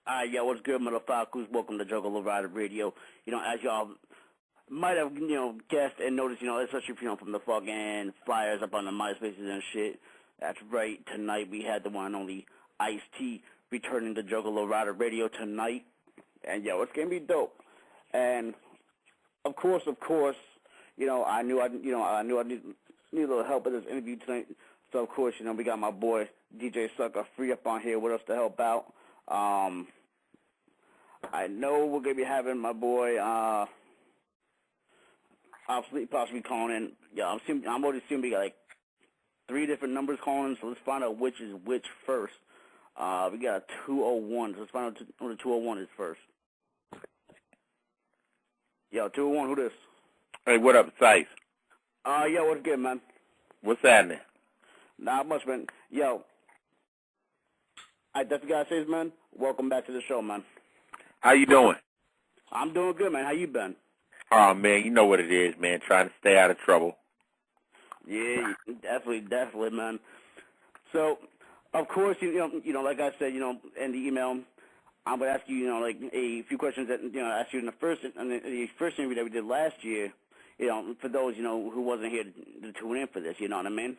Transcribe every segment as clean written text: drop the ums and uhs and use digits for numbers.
Yo, what's good, motherfuckers? Welcome to Juggalo Ryda Radio. As y'all might have, guessed and noticed, especially, from the fucking flyers up on the MySpaces and shit. That's right. Tonight we had the one and only Ice-T returning to Juggalo Ryda Radio tonight. And, yo, it's going to be dope. And, of course, I knew I need a little help with this interview tonight. So, of course, we got my boy, DJ Suckafree, up on here with us to help out. I know we're going to be having my boy, possibly calling in. Yeah, I'm already seeing we got like 3 different numbers calling in, so let's find out which is which first. We got a 201, so let's find out who the 201 is first. Yo, 201, who this? Hey, what up, Sice? Yo, what's good, man? What's happening? Not much, man. Yo, I definitely gotta say this, man. Welcome back to the show, man. How you doing? I'm doing good, man. How you been? Oh, man, you know what it is, man. Trying to stay out of trouble. Yeah, definitely, man. So, of course, like I said, in the email, I'm gonna ask you, like a few questions that I asked you in the first interview that we did last year. For those who wasn't here to tune in for this, you know what I mean?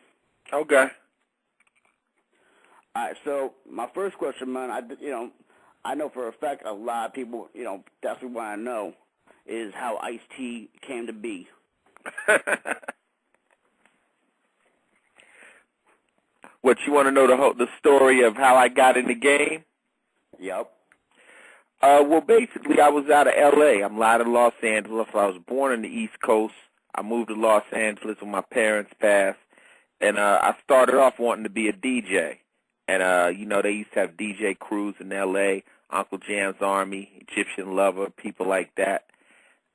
Okay. All right. So my first question, man, I know for a fact a lot of people, definitely want to know is how Ice-T came to be. What, you want to know the story of how I got in the game? Yep. Well, basically, I was out of L.A. I'm out of Los Angeles. I was born on the East Coast. I moved to Los Angeles when my parents passed, and I started off wanting to be a DJ. And, they used to have DJ crews in L.A., Uncle Jam's Army, Egyptian Lover, people like that.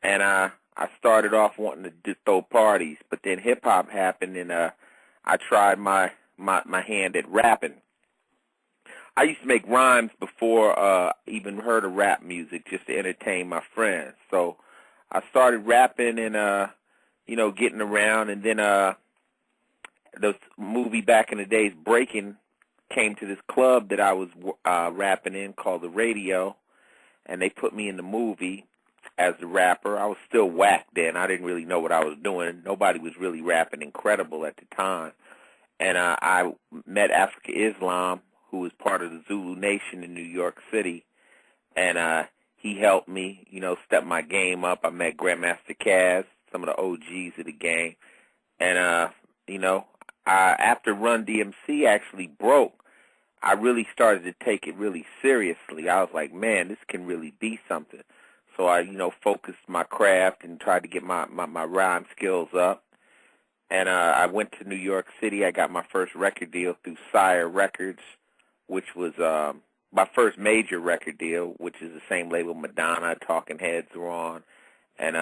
And I started off wanting to just throw parties, but then hip-hop happened, and I tried my hand at rapping. I used to make rhymes before I even heard of rap music just to entertain my friends. So I started rapping and, getting around, and then the movie back in the days, Breaking, came to this club that I was rapping in called The Radio, and they put me in the movie as the rapper. I was still whack then. I didn't really know what I was doing. Nobody was really rapping incredible at the time. And I met Africa Islam, who was part of the Zulu Nation in New York City, and he helped me, step my game up. I met Grandmaster Caz, some of the OGs of the game, and, after Run DMC actually broke, I really started to take it really seriously. I was like, man, this can really be something. So I, focused my craft and tried to get my rhyme skills up. And I went to New York City. I got my first record deal through Sire Records, which was my first major record deal, which is the same label Madonna, Talking Heads were on. And,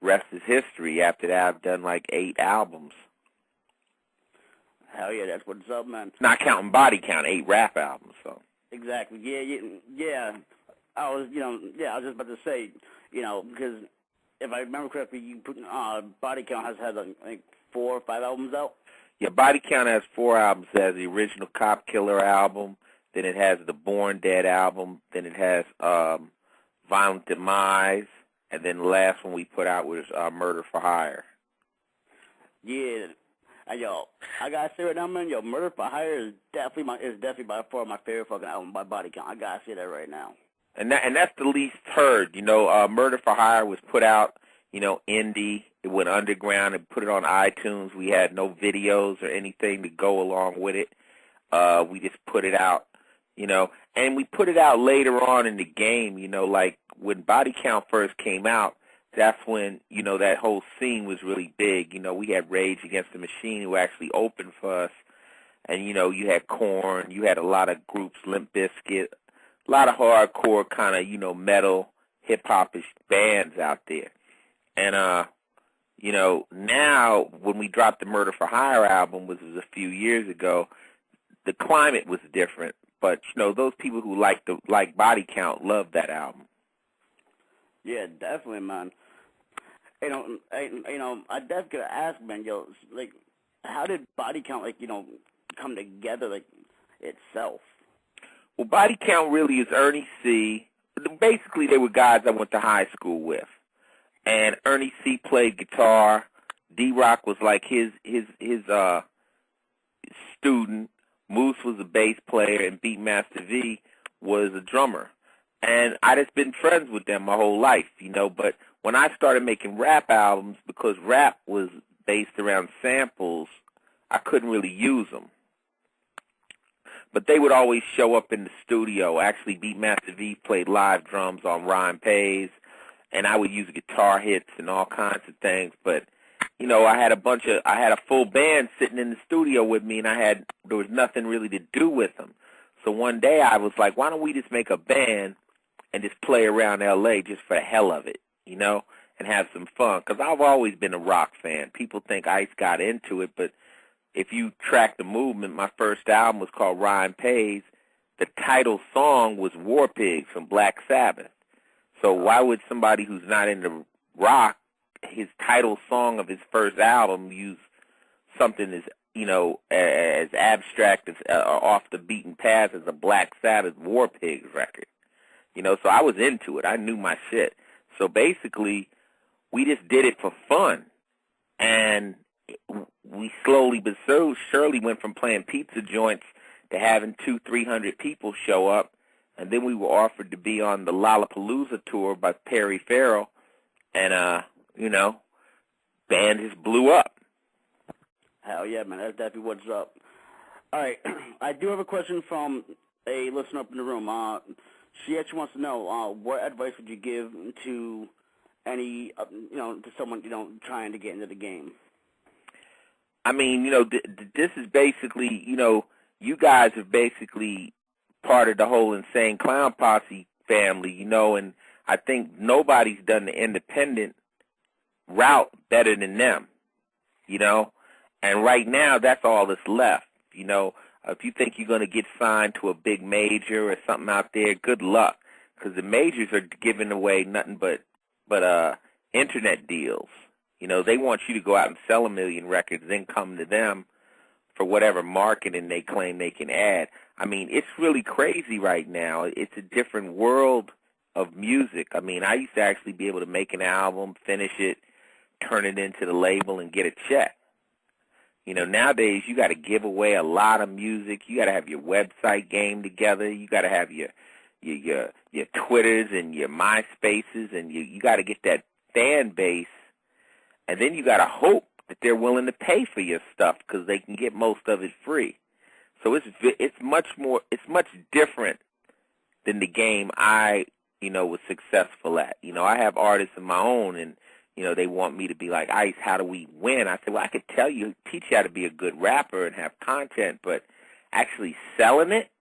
rest is history. After that, I've done like 8 albums. Hell yeah, that's what's up, man. Not counting Body Count, 8 rap albums. So exactly. Yeah. I was just about to say, because if I remember correctly, you put Body Count has had like 4 or 5 albums out. Yeah, Body Count has 4 albums. It has the original Cop Killer album, then it has the Born Dead album, then it has Violent Demise, and then the last one we put out was Murder for Hire. Yeah. Yo, I gotta say right now, man, Murder for Hire is definitely by far my favorite fucking album by Body Count. I gotta say that right now. And that's the least heard. Murder for Hire was put out, indie. It went underground and put it on iTunes. We had no videos or anything to go along with it. We just put it out, and we put it out later on in the game, like when Body Count first came out. That's when, that whole scene was really big. We had Rage Against the Machine who actually opened for us. And, you had Korn. You had a lot of groups, Limp Bizkit, a lot of hardcore kind of, metal, hip-hop-ish bands out there. And, now when we dropped the Murder for Hire album, which was a few years ago, the climate was different. But, those people who like Body Count loved that album. Yeah, definitely, man. I definitely gotta ask, man, how did Body Count, come together, itself? Well, Body Count really is Ernie C. Basically, they were guys I went to high school with. And Ernie C. played guitar. D-Rock was like his student. Moose was a bass player, and Beatmaster V was a drummer. And I just been friends with them my whole life, you know. But when I started making rap albums, because rap was based around samples, I couldn't really use them. But they would always show up in the studio. Actually, Beatmaster V played live drums on Rhyme Pays, and I would use guitar hits and all kinds of things. But, you know, I had a full band sitting in the studio with me, and there was nothing really to do with them. So one day I was like, why don't we just make a band and just play around L.A. just for the hell of it, you know, and have some fun? Because I've always been a rock fan. People think Ice got into it, but if you track the movement, my first album was called Rhyme Pays. The title song was War Pigs from Black Sabbath. So why would somebody who's not into rock, his title song of his first album, use something as, you know, as abstract as off the beaten path as a Black Sabbath War Pigs record? You know, so I was into it. I knew my shit. So basically, we just did it for fun. And we slowly but surely went from playing pizza joints to having 200-300 people show up, and then we were offered to be on the Lollapalooza tour by Perry Farrell, and you know, band just blew up. Hell yeah, man, that's definitely what's up. All right, I do have a question from a listener up in the room. She actually wants to know what advice would you give to any, you know, to someone, you know, trying to get into the game. I mean, you know, this is basically, you know, you guys are basically part of the whole Insane Clown Posse family, you know, and I think nobody's done the independent route better than them, you know, and right now that's all that's left, you know. If you think you're going to get signed to a big major or something out there, good luck, because the majors are giving away nothing but internet deals. You know, they want you to go out and sell 1 million records, then come to them for whatever marketing they claim they can add. I mean, it's really crazy right now. It's a different world of music. I mean, I used to actually be able to make an album, finish it, turn it into the label, and get a check. You know, nowadays you got to give away a lot of music. You got to have your website game together. You got to have your Twitters and your MySpaces, and you got to get that fan base. And then you got to hope that they're willing to pay for your stuff because they can get most of it free. So it's much different than the game I, you know, was successful at. You know, I have artists of my own, and, you know, they want me to be like, Ice, how do we win? I said, well, I could tell you, teach you how to be a good rapper and have content, but actually selling it,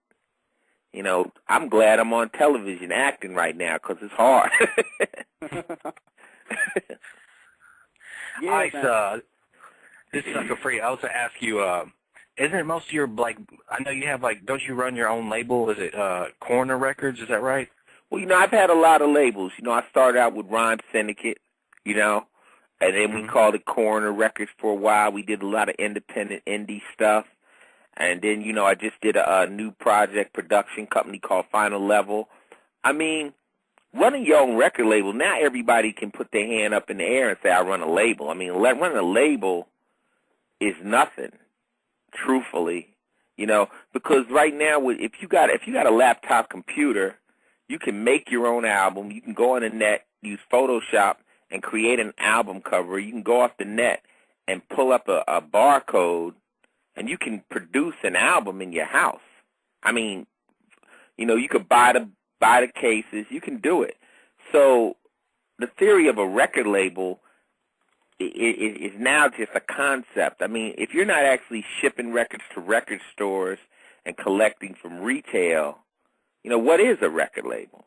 you know, I'm glad I'm on television acting right now because it's hard. Yeah, Ice, this is Suckafree. I was going to ask you, isn't most of your, like, I know you have, like, don't you run your own label? Is it Corner Records? Is that right? Well, you know, I've had a lot of labels. You know, I started out with Rhyme Syndicate, you know, and then we called it Corner Records for a while. We did a lot of independent indie stuff. And then, you know, I just did a new project production company called Final Level. I mean, running your own record label, now everybody can put their hand up in the air and say, I run a label. I mean, running a label is nothing, truthfully, you know, because right now, if you got a laptop computer, you can make your own album. You can go on the net, use Photoshop, and create an album cover. You can go off the net and pull up a barcode, and you can produce an album in your house. I mean, you know, you could buy the cases. You can do it. So the theory of a record label is now just a concept. I mean, if you're not actually shipping records to record stores and collecting from retail, you know, what is a record label?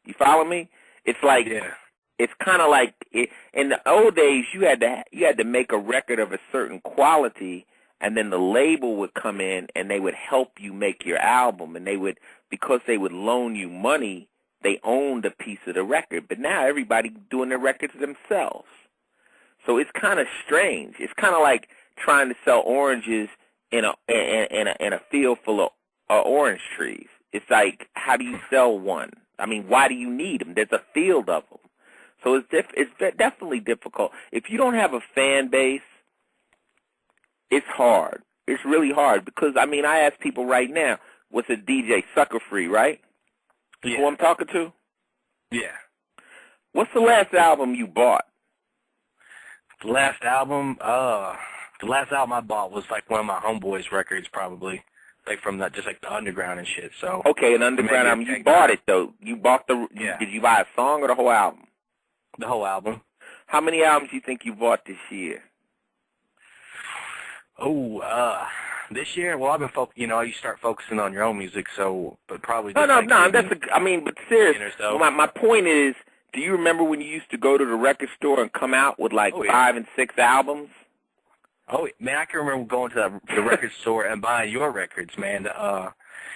You follow me? It's like, yeah. It's kind of like in the old days, you had to make a record of a certain quality, and then the label would come in and they would help you make your album, and because they would loan you money, they owned a piece of the record. But now everybody's doing their records themselves. So it's kind of strange. It's kind of like trying to sell oranges in a field full of orange trees. It's like, how do you sell one? I mean, why do you need them? There's a field of them. So it's definitely difficult. If you don't have a fan base, it's hard. It's really hard because, I mean, I ask people right now, what's a DJ, Suckafree, right? Yeah. Who I'm talking to? Yeah. What's the last album you bought? The last album I bought was like one of my homeboys' records, probably, like from just like the underground and shit. So okay, an underground album. You bought it though. You bought the. Yeah. Did you buy a song or the whole album? The whole album. How many albums do you think you bought this year? Oh, this year. Well, I've been you start focusing on your own music, so but probably. No. I mean, but seriously, so. my point is. Do you remember when you used to go to the record store and come out with like 5 and 6 albums? Oh, man, I can remember going to the record store and buying your records, man.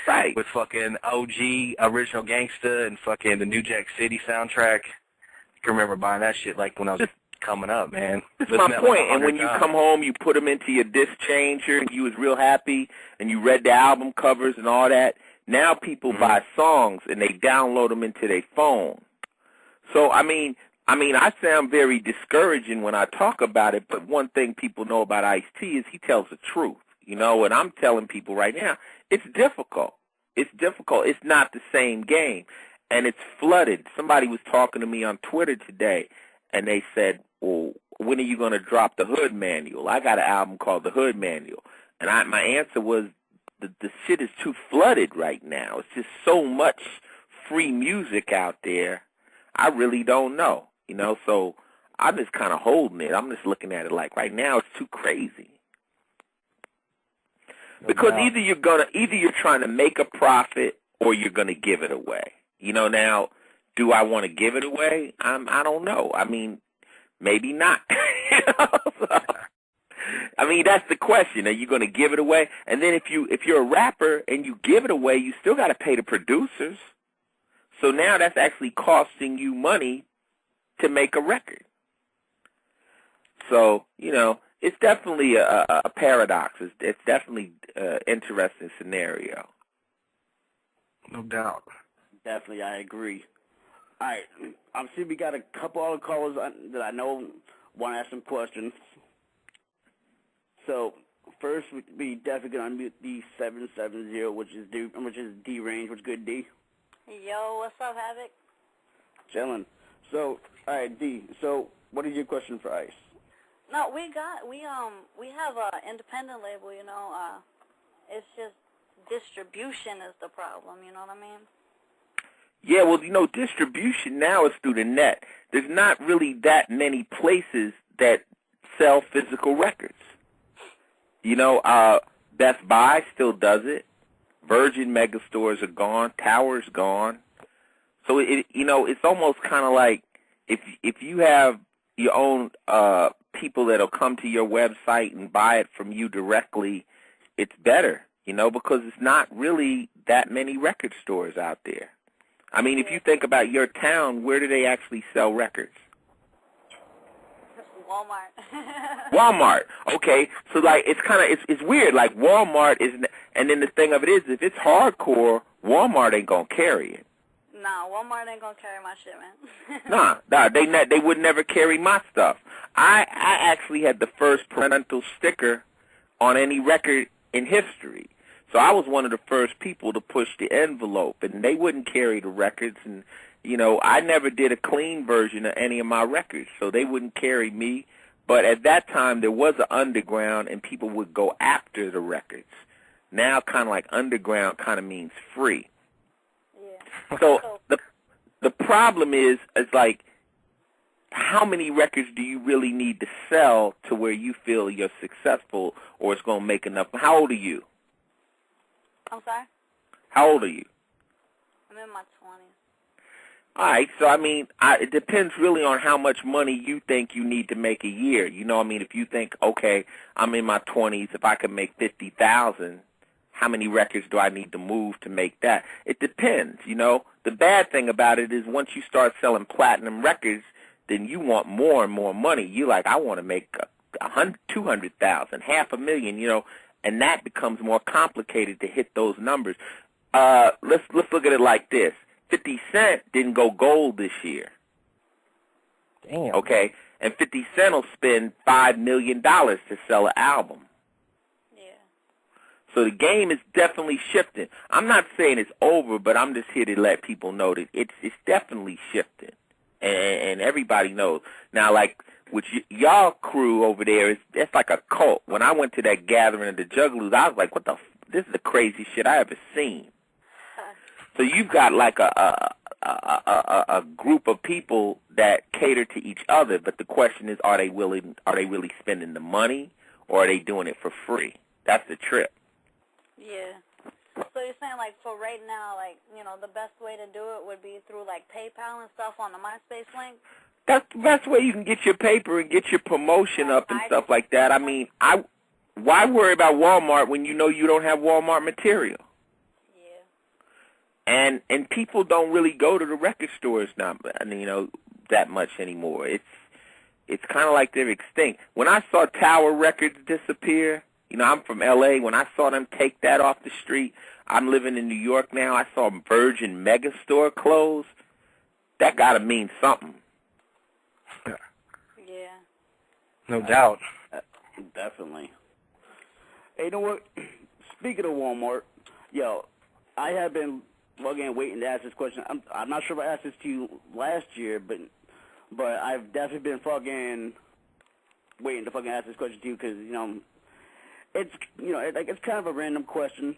Right. With fucking OG, Original Gangsta, and fucking the New Jack City soundtrack. I can remember buying that shit like when I was coming up, man. That's my point. And when you come home, you put them into your disc changer, and you was real happy, and you read the album covers and all that. Now people buy songs, and they download them into their phone. So, I mean, I sound very discouraging when I talk about it, but one thing people know about Ice-T is he tells the truth, and I'm telling people right now, it's difficult. It's difficult. It's not the same game, and it's flooded. Somebody was talking to me on Twitter today, and they said, well, when are you going to drop the Hood Manual? I got an album called The Hood Manual, and my answer was the shit is too flooded right now. It's just so much free music out there. I really don't know, so I'm just kind of holding it. I'm just looking at it like right now it's too crazy. Because either you're trying to make a profit or you're going to give it away. Now, do I want to give it away? I don't know. I mean, maybe not. I mean, that's the question. Are you going to give it away? And then if you're a rapper and you give it away, you still got to pay the producers. So now that's actually costing you money to make a record. So, it's definitely a paradox. It's definitely an interesting scenario. No doubt. Definitely, I agree. All right, I'm seeing we got a couple other callers that I know want to ask some questions. So first, we definitely going to unmute the 770, which is D range. What's good, D? Yo, what's up, Havoc? Chillin'. So, all right, D. So, what is your question for Ice? No, we have a independent label. It's just distribution is the problem. You know what I mean? Yeah, well, distribution now is through the net. There's not really that many places that sell physical records. Best Buy still does it. Virgin megastores are gone. Tower's gone. So it's almost kind of like if you have your own people that'll come to your website and buy it from you directly, it's better, because it's not really that many record stores out there. I mean, if you think about your town, where do they actually sell records? Walmart. Okay, so like it's weird. Like Walmart is, and then the thing of it is, if it's hardcore, Walmart ain't gonna carry it. Nah, Walmart ain't gonna carry my shit, man. Nah, they would never carry my stuff. I actually had the first parental sticker on any record in history. So I was one of the first people to push the envelope, and they wouldn't carry the records, and I never did a clean version of any of my records, so they wouldn't carry me. But at that time, there was an underground, and people would go after the records. Now, kind of like underground kind of means free. Yeah. So the problem is like, how many records do you really need to sell to where you feel you're successful or it's going to make enough? How old are you? I'm sorry? How old are you? I'm in my 20s. All right, so I mean, it depends really on how much money you think you need to make a year. If you think, okay, I'm in my 20s, if I can make $50,000, how many records do I need to move to make that? It depends, The bad thing about it is once you start selling platinum records, then you want more and more money. You like, I want to make 200,000, $500,000, and that becomes more complicated to hit those numbers. let's look at it like this. 50 Cent didn't go gold this year. Damn. Okay? And 50 Cent will spend $5 million to sell an album. Yeah. So the game is definitely shifting. I'm not saying it's over, but I'm just here to let people know that it's definitely shifting. And everybody knows. Now, like, with y'all crew over there, it's like a cult. When I went to that gathering of the Juggalos, I was like, what the this is the craziest shit I ever seen. So you've got like a group of people that cater to each other, but the question is, are they really spending the money, or are they doing it for free? That's the trip. Yeah. So you're saying, like, for right now, like, you know, the best way to do it would be through, like, PayPal and stuff on the MySpace link? That's the best way you can get your paper and get your promotion up and stuff like that. I mean, why worry about Walmart when you know you don't have Walmart material? Yeah. And people don't really go to the record stores now, you know, that much anymore. It's kind of like they're extinct. When I saw Tower Records disappear, you know, I'm from L.A. When I saw them take that off the street, I'm living in New York now. I saw Virgin Megastore close. That got to mean something. Yeah. No doubt. Definitely. Hey, you know what? Speaking of Walmart, yo, I have been again waiting to ask this question. I'm not sure if I asked this to you last year, but I've definitely been fucking waiting to fucking ask this question to you because it's it's kind of a random question,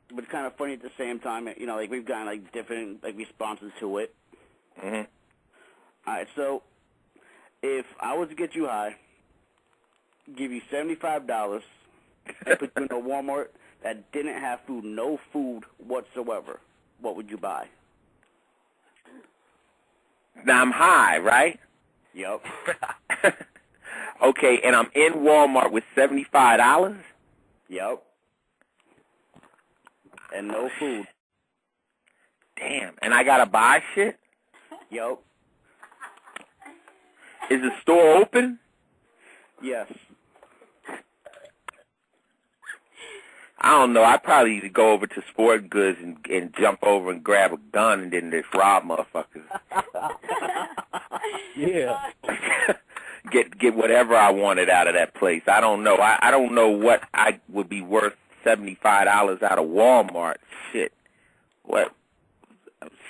but it's kind of funny at the same time. You know, like we've gotten like different like responses to it. Mhm. All right, so if I was to get you high, give you $75, and put you in a Walmart that didn't have food, no food whatsoever, what would you buy? Now I'm high, right? Yep. Okay, and I'm in Walmart with $75? Yep. And no food. Damn, and I gotta buy shit? Yep. Is the store open? Yes. I don't know. I'd probably either go over to Sport Goods and jump over and grab a gun and then just rob motherfuckers. Yeah. Get whatever I wanted out of that place. I don't know. I don't know what I would be worth $75 out of Walmart. Shit. What?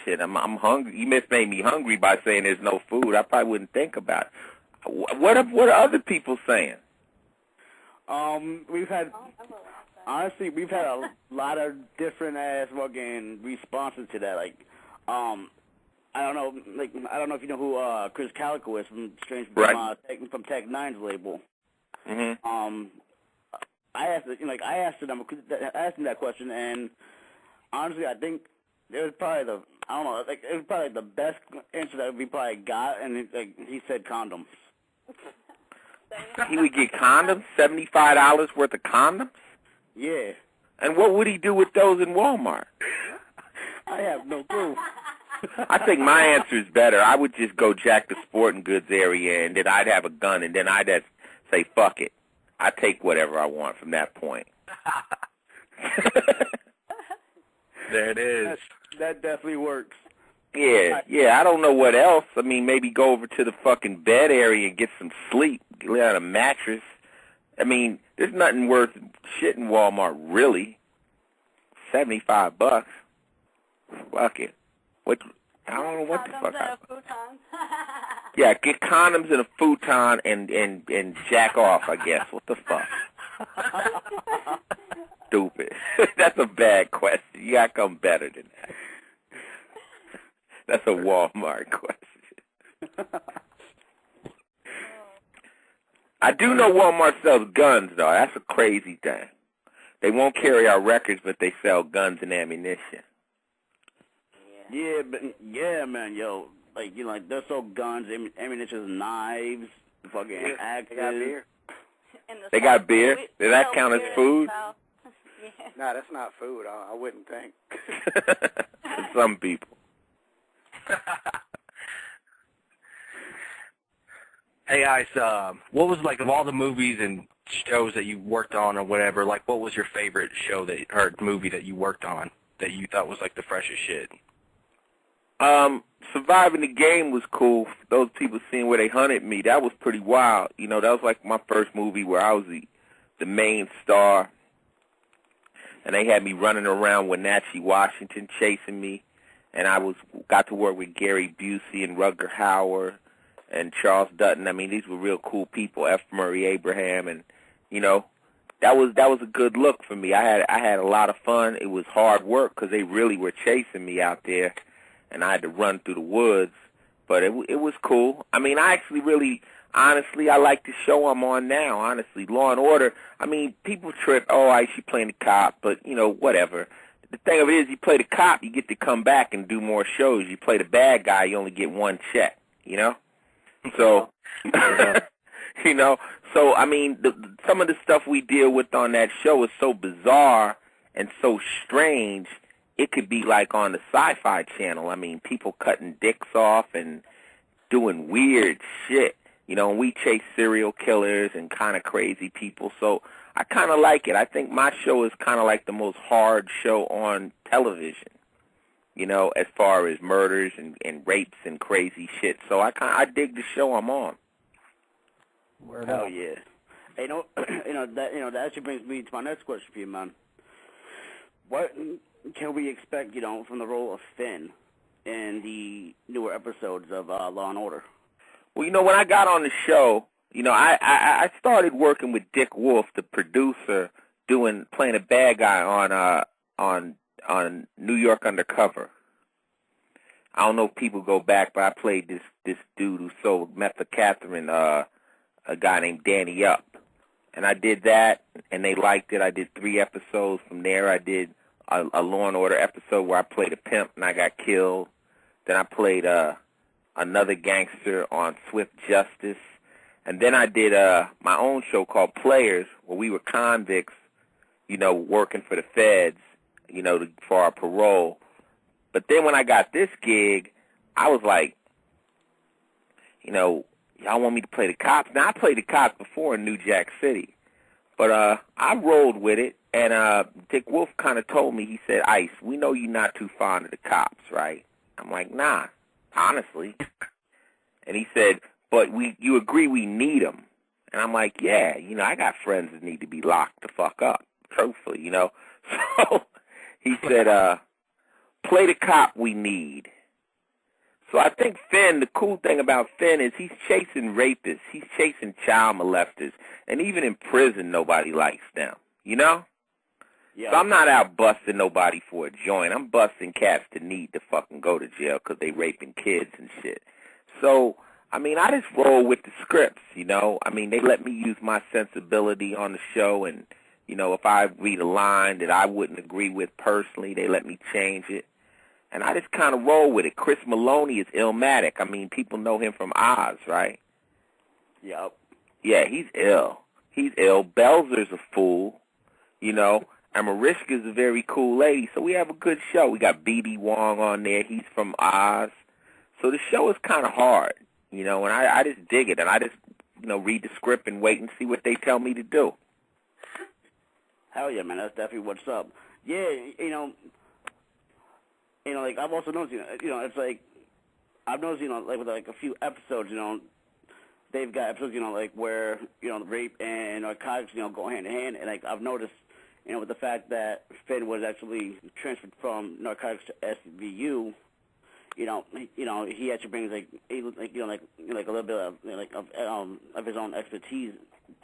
Shit, I'm hungry. You just made me hungry by saying there's no food. I probably wouldn't think about it. What are other people saying? We've had a lot of different ass fucking responses to that. Like, I don't know if you know who Chris Calico is from Strange from Tech Nine's label. Mm-hmm. I asked him that question, and honestly, I think it was probably the best answer that we probably got, and he said condoms. He would get condoms? $75 worth of condoms? Yeah. And what would he do with those in Walmart? I have no clue. I think my answer is better. I would just go jack the sporting goods area, and then I'd have a gun, and then I'd just say, fuck it. I take whatever I want from that point. There it is. That definitely works. Yeah, I don't know what else. I mean, maybe go over to the fucking bed area and get some sleep, lay on a mattress. I mean, there's nothing worth shit in Walmart, really. $75. Fuck it. I don't know what the fuck. Yeah, get condoms and a futon and jack off, I guess. What the fuck? Stupid. That's a bad question. You gotta come better than that. That's a Walmart question. I do know Walmart sells guns, though. That's a crazy thing. They won't carry our records, but they sell guns and ammunition. Yeah, man, yo. Like, they sell guns, ammunition, knives, fucking axes. They got beer. They got beer? Does that count as food? Yeah. No, that's not food. I wouldn't think. For some people. Hey, Ice, what was, like, of all the movies and shows that you worked on or whatever, like, what was your favorite show or movie that you worked on that you thought was like the freshest shit? Surviving the Game was cool. Those people seeing where they hunted me, that was pretty wild. You know, that was like my first movie where I was the main star. And they had me running around with Wenatchee, Washington, chasing me. And I got to work with Gary Busey and Rutger Hauer and Charles Dutton. I mean, these were real cool people. F. Murray Abraham, and you know, that was a good look for me. I had a lot of fun. It was hard work because they really were chasing me out there, and I had to run through the woods. But it was cool. I mean, I actually really, honestly, I like the show I'm on now. Honestly, Law and Order. I mean, people trip. Oh, I should play the cop, but you know, whatever. The thing of it is, you play the cop, you get to come back and do more shows. You play the bad guy, you only get one check. You know. So, you know, so I mean, some of the stuff we deal with on that show is so bizarre and so strange. It could be like on the Sci-Fi Channel. I mean, people cutting dicks off and doing weird shit. You know, and we chase serial killers and kind of crazy people. So I kind of like it. I think my show is kind of like the most hard show on television. You know, as far as murders and rapes and crazy shit. So I dig the show I'm on. Hell yeah. Hey, that actually brings me to my next question for you, man. What can we expect, you know, from the role of Finn in the newer episodes of Law and Order? Well, you know, when I got on the show, you know, I started working with Dick Wolf, the producer, playing a bad guy on New York Undercover. I don't know if people go back, but I played this dude who sold methacatherine, a guy named Danny Up. And I did that, and they liked it. I did 3 episodes. From there, I did a Law and Order episode where I played a pimp and I got killed. Then I played another gangster on Swift Justice. And then I did my own show called Players, where we were convicts, you know, working for the feds, you know, for our parole. But then when I got this gig, I was like, you know, y'all want me to play the cops? Now, I played the cops before in New Jack City. But I rolled with it, and Dick Wolf kind of told me, he said, Ice, we know you're not too fond of the cops, right? I'm like, nah, honestly. And he said, but you agree we need them. And I'm like, yeah, you know, I got friends that need to be locked the fuck up, truthfully, you know. So he said, play the cop we need. So I think Finn, the cool thing about Finn is he's chasing rapists. He's chasing child molesters. And even in prison, nobody likes them, you know? Yeah. So I'm not out busting nobody for a joint. I'm busting cats that need to fucking go to jail because they raping kids and shit. So, I mean, I just roll with the scripts, you know? I mean, they let me use my sensibility on the show, and, you know, if I read a line that I wouldn't agree with personally, they let me change it. And I just kind of roll with it. Chris Maloney is Illmatic. I mean, people know him from Oz, right? Yep. Yeah, he's ill. He's ill. Belzer's a fool, you know? And Mariska's a very cool lady. So we have a good show. We got B.D. Wong on there. He's from Oz. So the show is kind of hard, you know, and I just dig it. And I just, you know, read the script and wait and see what they tell me to do. Hell yeah, man. That's definitely what's up. Yeah, you know, like, I've also noticed, you know, it's like, I've noticed, you know, like, with, like, a few episodes, you know, they've got episodes, you know, like, where, you know, rape and narcotics, you know, go hand in hand, and, like, I've noticed, you know, with the fact that Finn was actually transferred from narcotics to SVU, you know, he actually brings, like, you know, like a little bit of, you know, like, of his own expertise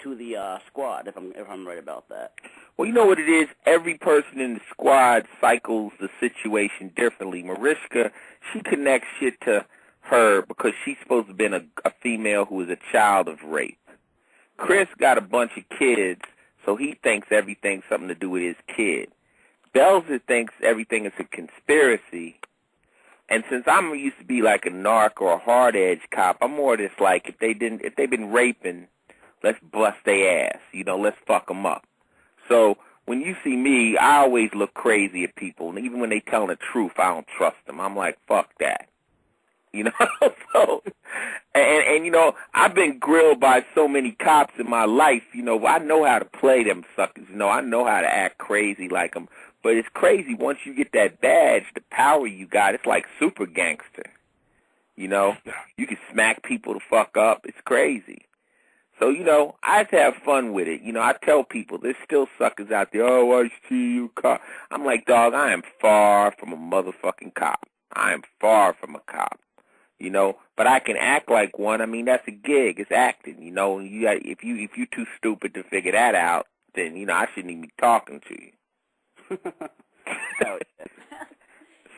to the squad, if I'm right about that. Well, you know what it is? Every person in the squad cycles the situation differently. Mariska, she connects shit to her because she's supposed to have been a female who was a child of rape. Chris got a bunch of kids, so he thinks everything's something to do with his kid. Belzer thinks everything is a conspiracy. And since I'm used to be like a narc or a hard-edge cop, I'm more just like, if they've been raping, let's bust their ass. You know, let's fuck them up. So when you see me, I always look crazy at people. And even when they tell the truth, I don't trust them. I'm like, fuck that. You know? So, and you know, I've been grilled by so many cops in my life. You know, I know how to play them suckers. You know, I know how to act crazy like them. But it's crazy. Once you get that badge, the power you got, it's like super gangster. You know, you can smack people the fuck up. It's crazy. So, you know, I have to have fun with it. You know, I tell people, there's still suckers out there, oh, I see you cop. I'm like, dog, I am far from a motherfucking cop. I am far from a cop. You know, but I can act like one. I mean, that's a gig. It's acting. You know, if you too stupid to figure that out, then you know I shouldn't even be talking to you. It's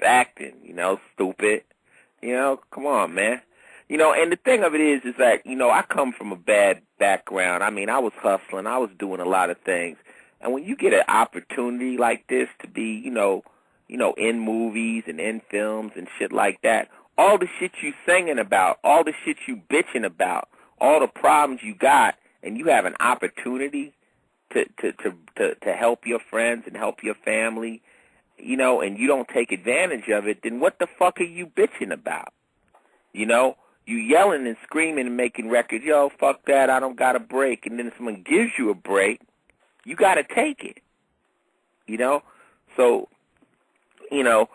acting. You know, stupid. You know, come on, man. You know, and the thing of it is that you know I come from a bad background. I mean, I was hustling. I was doing a lot of things, and when you get an opportunity like this to be, you know, in movies and in films and shit like that. All the shit you singing about, all the shit you bitching about, all the problems you got, and you have an opportunity to help your friends and help your family, you know, and you don't take advantage of it, then what the fuck are you bitching about? You know, you yelling and screaming and making records, yo, fuck that, I don't got a break, and then if someone gives you a break, you got to take it, you know? So, you know,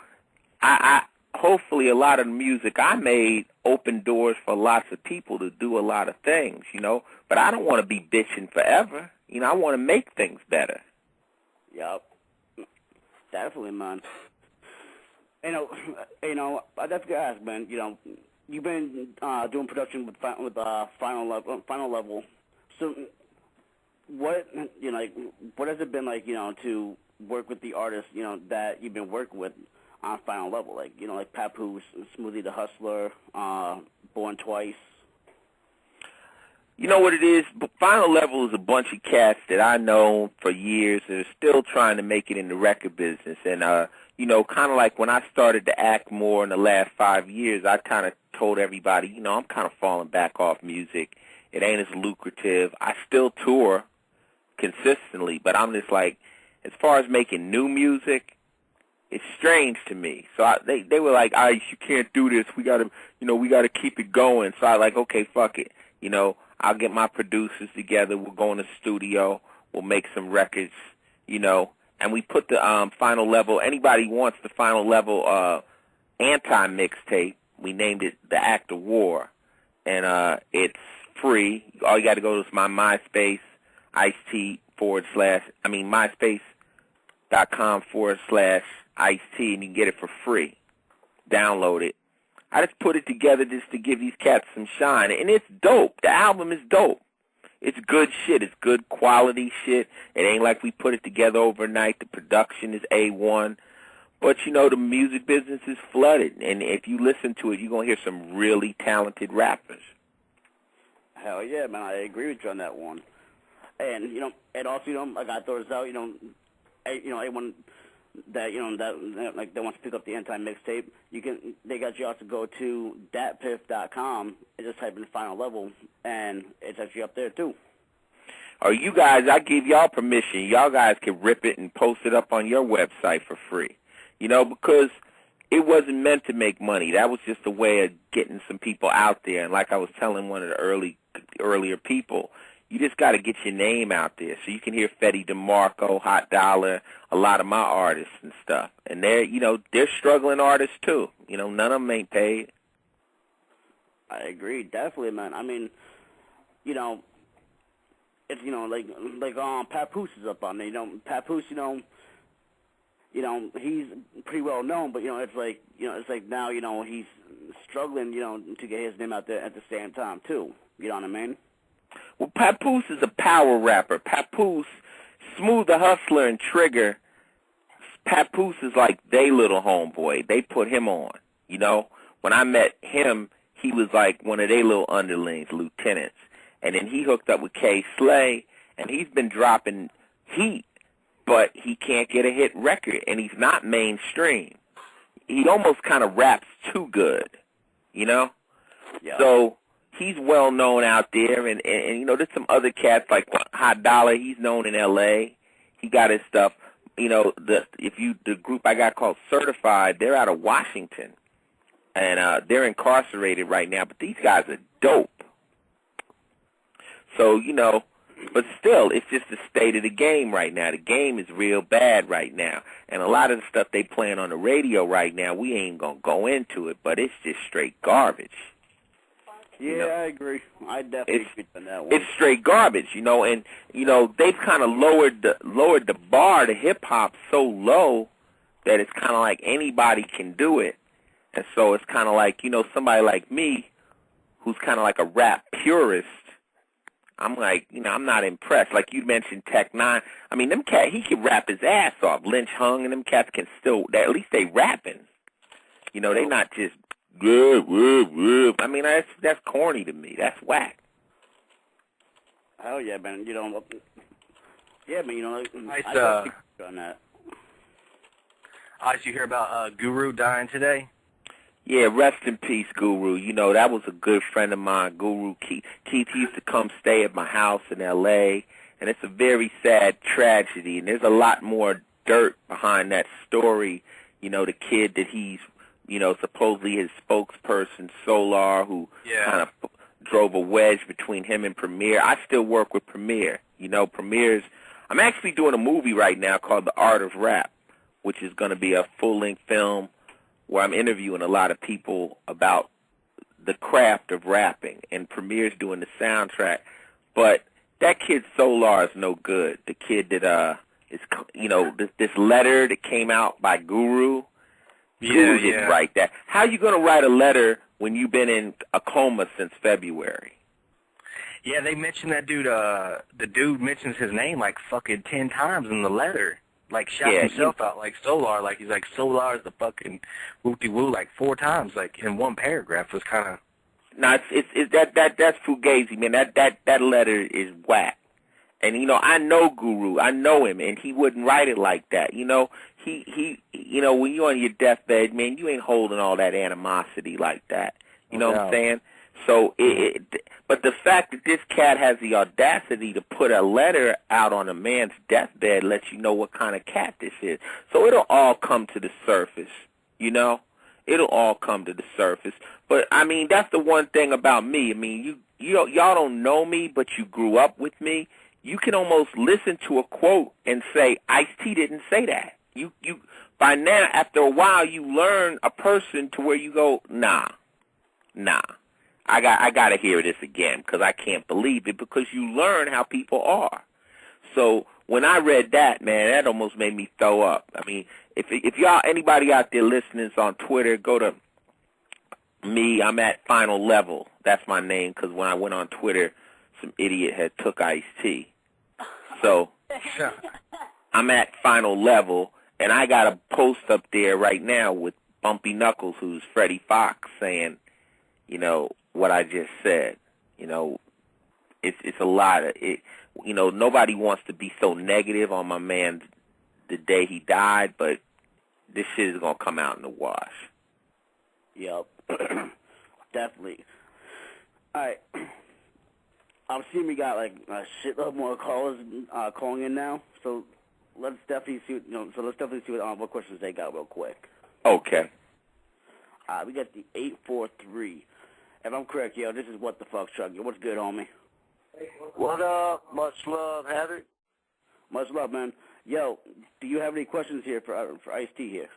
I hopefully a lot of the music I made opened doors for lots of people to do a lot of things, you know. But I don't want to be bitching forever. You know, I want to make things better. Yup. Definitely, man. You know, that's good ask, man. You know, you've been doing production with Final Level. So, what what has it been like, you know, to work with the artists, you know, that you've been working with on Final Level, like, you know, like Papoose, Smoothie the Hustler, Born Twice? You know what it is? Final Level is a bunch of cats that I know for years that are still trying to make it in the record business. And, you know, kind of like when I started to act more in the last 5 years, I kind of told everybody, you know, I'm kind of falling back off music. It ain't as lucrative. I still tour consistently, but I'm just like, as far as making new music, it's strange to me. So they were like, Ice, you can't do this. We gotta keep it going. So I like, okay, fuck it. You know, I'll get my producers together. We'll go in the studio. We'll make some records, you know. And we put the Final Level, anybody wants the Final Level anti-mixtape, we named it The Act of War. And it's free. All you got to go to is my MySpace, MySpace.com/Ice-T, and you can get it for free. Download it. I just put it together just to give these cats some shine, and it's dope. The album is dope. It's good shit. It's good quality shit. It ain't like we put it together overnight. The production is A1. But, you know, the music business is flooded, and if you listen to it, you're going to hear some really talented rappers. Hell yeah, man. I agree with you on that one. And, you know, and also, you know, I got to throw this out, anyone that, you know, that wants to pick up the anti-mixtape, they got you also go to datpiff.com and just type in Final Level, and it's actually up there, too. Or you guys, I give y'all permission. Y'all guys can rip it and post it up on your website for free. You know, because it wasn't meant to make money. That was just a way of getting some people out there. And like I was telling one of the earlier people, you just got to get your name out there. So you can hear Fetty DeMarco, Hot Dollar, a lot of my artists and stuff. And they're struggling artists too. You know, none of them ain't paid. I agree, definitely, man. I mean, you know, it's, you know, like Papoose is up on there. You know, Papoose, you know, he's pretty well known, but, you know, it's like now, you know, he's struggling, you know, to get his name out there at the same time, too. You know what I mean? Well, Papoose is a power rapper. Papoose, Smooth the Hustler and Trigger, Papoose is like they little homeboy. They put him on, you know? When I met him, he was like one of their little underlings, lieutenants. And then he hooked up with K. Slay, and he's been dropping heat, but he can't get a hit record, and he's not mainstream. He almost kind of raps too good, you know? Yeah. So he's well known out there, and you know, there's some other cats like Hot Dollar. He's known in L.A. He got his stuff. You know, the group I got called Certified, they're out of Washington, and they're incarcerated right now. But these guys are dope. So, you know, But still, it's just the state of the game right now. The game is real bad right now. And a lot of the stuff they playing on the radio right now, we ain't going to go into it, but it's just straight garbage. Yeah, you know, I agree. I definitely agree on that one. It's straight garbage, and they've kind of lowered the bar to hip hop so low that it's kind of like anybody can do it, and so it's kind of like somebody like me, who's kind of like a rap purist. I'm like, I'm not impressed. Like you mentioned, Tech Nine. I mean, them cat, he can rap his ass off. Lynch Hung and them cats can still. At least they rapping. They not just. I mean, that's corny to me. That's whack. Hell yeah, man. Yeah, man. Nice, I on that. Did you hear about Guru dying today? Yeah, rest in peace, Guru. That was a good friend of mine, Guru Keith. Keith used to come stay at my house in L.A., and it's a very sad tragedy, and there's a lot more dirt behind that story. The kid that he's, supposedly his spokesperson, Solar, who kind of drove a wedge between him and Premier. I still work with Premier. I'm actually doing a movie right now called The Art of Rap, which is going to be a full-length film where I'm interviewing a lot of people about the craft of rapping, and Premier's doing the soundtrack. But that kid Solar is no good. The kid that this letter that came out by Guru. Guru didn't write that. How you going to write a letter when you've been in a coma since February? Yeah, they mentioned that dude. The dude mentions his name like fucking 10 times in the letter. Like shouts himself out like Solar, like he's like Solar's the fucking woo-de-woo like 4 times, like in one paragraph. It was kind of. No, that's fugazi, man. That letter is whack. And I know Guru, I know him, and he wouldn't write it like that. He when you're on your deathbed, man, you ain't holding all that animosity like that. You know what I'm saying? So, but the fact that this cat has the audacity to put a letter out on a man's deathbed lets you know what kind of cat this is. So it'll all come to the surface, It'll all come to the surface. But, I mean, that's the one thing about me. I mean, y'all don't know me, but you grew up with me. You can almost listen to a quote and say, Ice-T didn't say that. You by now, after a while, you learn a person to where you go, nah. I got to hear this again because I can't believe it, because you learn how people are. So when I read that, man, that almost made me throw up. I mean, if y'all, anybody out there listening is on Twitter, go to me. I'm at Final Level. That's my name, because when I went on Twitter, some idiot had took Ice-T. So I'm at Final Level, and I got a post up there right now with Bumpy Knuckles, who's Freddie Fox, saying, what I just said. It's a lot of it. Nobody wants to be so negative on my man the day he died, but this shit is gonna come out in the wash. Yep, definitely. All right, I'm seeing we got like a shitload more callers calling in now, so let's definitely see. What questions they got real quick. Okay. We got the 843. If I'm correct, this is What the Fuck Chuck. What's good, homie? What up? Much love, Havoc. Much love, man. Yo, do you have any questions here for Ice-T here?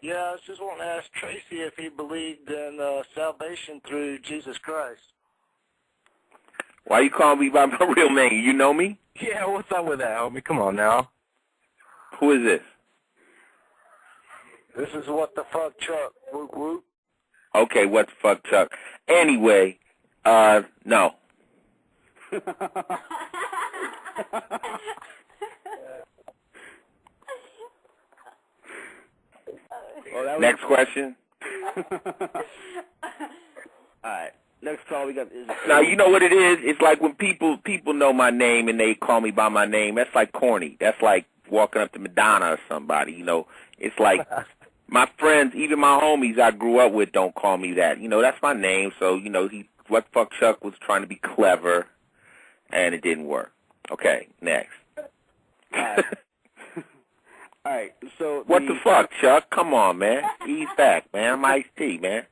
Yeah, I was just wanting to ask Tracy if he believed in salvation through Jesus Christ. Why you calling me by my real name? You know me? Yeah, what's up with that, homie? Come on now. Who is this? This is What the Fuck Chuck. Whoop, whoop. Okay, what the fuck, Chuck? Anyway, no. Next question. All right. Next call we got is... Now, you know what it is? It's like when people know my name and they call me by my name. That's like corny. That's like walking up to Madonna or somebody, It's like my friends, even my homies I grew up with don't call me that. That's my name. So, What the Fuck Chuck was trying to be clever, and it didn't work. Okay, next. All right, so... What the fuck, Chuck? Come on, man. Ease back, man. I'm Ice-T, man.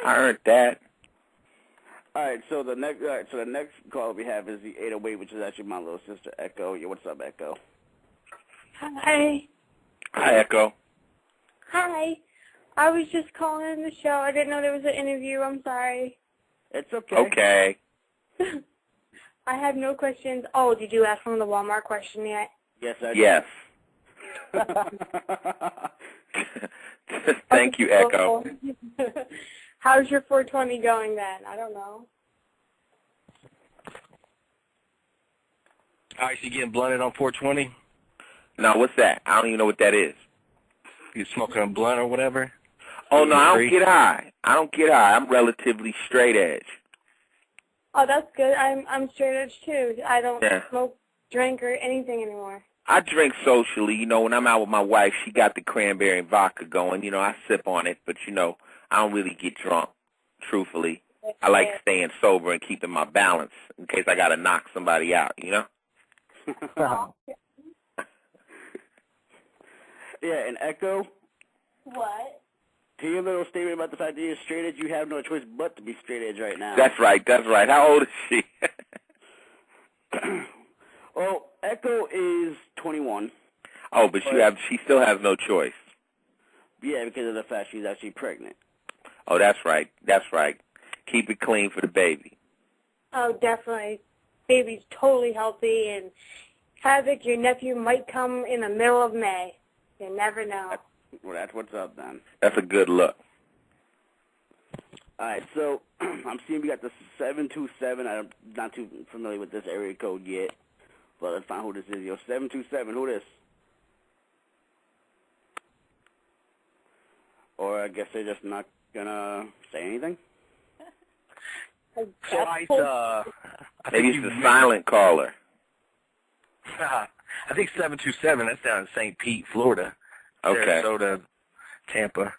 I earned that. All right, so the next call we have is the 808, which is actually my little sister, Echo. Yeah, what's up, Echo? Hi. Hi, Echo. Hi. I was just calling in the show. I didn't know there was an interview. I'm sorry. It's okay. Okay. I have no questions. Oh, did you ask him the Walmart question yet? Yes, I did. Yes. Thank you, Echo. How's your 420 going then? I don't know. All right, so you getting blunted on 420? No, what's that? I don't even know what that is. You smoking a blunt or whatever? Oh, no, I don't get high. I'm relatively straight edge. Oh, that's good. I'm straight edge too. I don't smoke, drink, or anything anymore. I drink socially. You know, when I'm out with my wife, she got the cranberry and vodka going. You know, I sip on it, but, you know, I don't really get drunk, truthfully. I like staying sober and keeping my balance in case I got to knock somebody out, you know? Yeah, and Echo? What? To your little statement about the fact that you're straight edge, you have no choice but to be straight edge right now. That's right. How old is she? Well, Echo is 21. Oh, but she still has no choice. Yeah, because of the fact she's actually pregnant. Oh, that's right. Keep it clean for the baby. Oh, definitely. Baby's totally healthy, and Havoc, your nephew, might come in the middle of May. You never know. Well, that's what's up, then. That's a good look. All right, so I'm seeing we got the 727. I'm not too familiar with this area code yet, but let's find who this is. Yo, 727, who this? Or I guess they're just not going to say anything? So I Maybe it's the silent caller. I think 727, that's down in St. Pete, Florida. Okay. Sarasota, Tampa.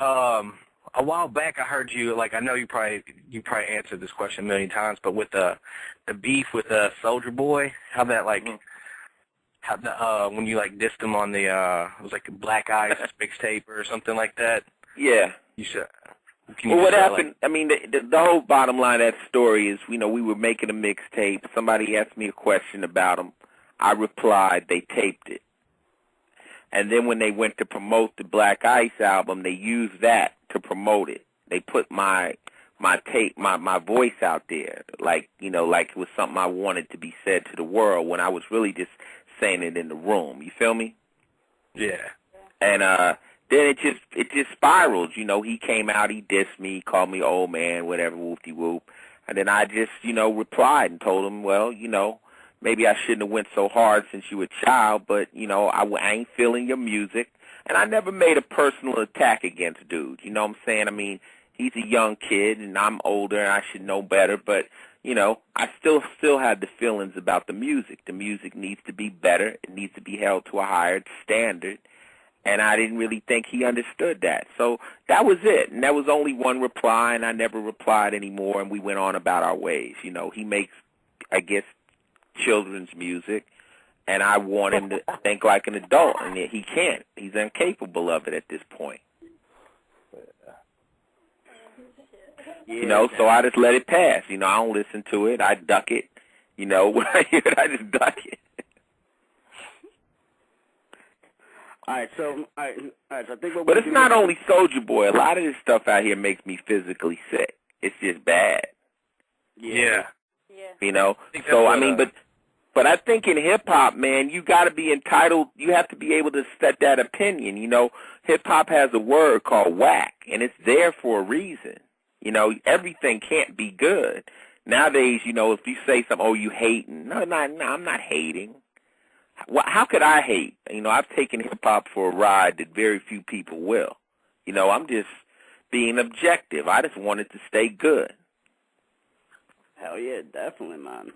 A while back I heard you, like, I know you probably answered this question a million times, but with the beef with Soulja Boy, how that, like, when you, like, dissed him on the, it was like a Black Eyes mixtape or something like that? Yeah. You should. Well, what happened, I mean, the whole bottom line of that story is, you know, we were making a mixtape. Somebody asked me a question about him. I replied, they taped it. And then when they went to promote the Black Ice album, they used that to promote it. They put my tape, my voice out there, like, you know, like it was something I wanted to be said to the world when I was really just saying it in the room. You feel me? Yeah. And then it just spiraled. You know, he came out, he dissed me, called me old man, whatever, whoop-de-whoop. And then I just, you know, replied and told him, well, you know, maybe I shouldn't have went so hard since you were a child, but, you know, I ain't feeling your music. And I never made a personal attack against dude. You know what I'm saying? I mean, he's a young kid, and I'm older, and I should know better. But, you know, I still had the feelings about the music. The music needs to be better. It needs to be held to a higher standard. And I didn't really think he understood that. So that was it. And that was only one reply, and I never replied anymore, and we went on about our ways. You know, he makes, I guess, children's music, and I want him to think like an adult, and he can't. He's incapable of it at this point. You know, so I just let it pass. You know, I don't listen to it. I duck it. You know, when I hear it, I just duck it. All right, so I think what But it's not only Soulja Boy. A lot of this stuff out here makes me physically sick. It's just bad. Yeah. You know, so I mean, but I think in hip hop, man, you got to be entitled. You have to be able to set that opinion. You know, hip hop has a word called whack, and it's there for a reason. You know, everything can't be good nowadays. You know, if you say something, oh, you hating? No, I'm not hating. How could I hate? You know, I've taken hip hop for a ride that very few people will. You know, I'm just being objective. I just want it to stay good. Hell yeah, definitely, man.